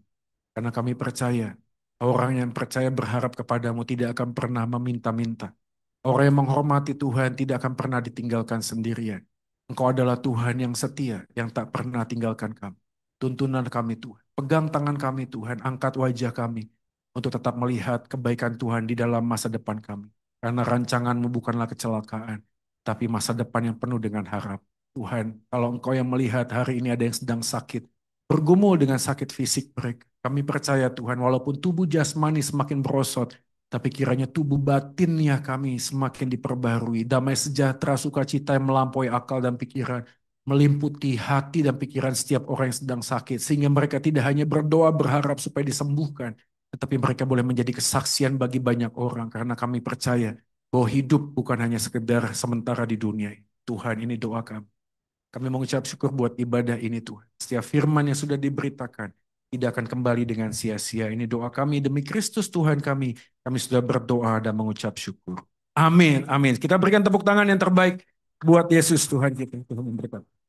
S1: Karena kami percaya, orang yang percaya berharap kepadamu tidak akan pernah meminta-minta. Orang yang menghormati Tuhan tidak akan pernah ditinggalkan sendirian. Engkau adalah Tuhan yang setia, yang tak pernah tinggalkan kami. Tuntunan kami Tuhan. Pegang tangan kami Tuhan, angkat wajah kami untuk tetap melihat kebaikan Tuhan di dalam masa depan kami. Karena rancanganmu bukanlah kecelakaan, tapi masa depan yang penuh dengan harap. Tuhan, kalau Engkau yang melihat hari ini ada yang sedang sakit, bergumul dengan sakit fisik mereka. Kami percaya Tuhan, walaupun tubuh jasmani semakin berosot, tapi kiranya tubuh batinnya kami semakin diperbarui. Damai sejahtera, sukacita yang melampaui akal dan pikiran, meliputi hati dan pikiran setiap orang yang sedang sakit. Sehingga mereka tidak hanya berdoa berharap supaya disembuhkan, tetapi mereka boleh menjadi kesaksian bagi banyak orang. Karena kami percaya bahwa hidup bukan hanya sekedar sementara di dunia. Tuhan, ini doa kami. Kami mengucap syukur buat ibadah ini Tuhan. Setiap firman yang sudah diberitakan tidak akan kembali dengan sia-sia. Ini doa kami demi Kristus Tuhan kami. Kami sudah berdoa dan mengucap syukur. Amin, amin. Kita berikan tepuk tangan yang terbaik buat Yesus Tuhan kita. Tuhan memberkati.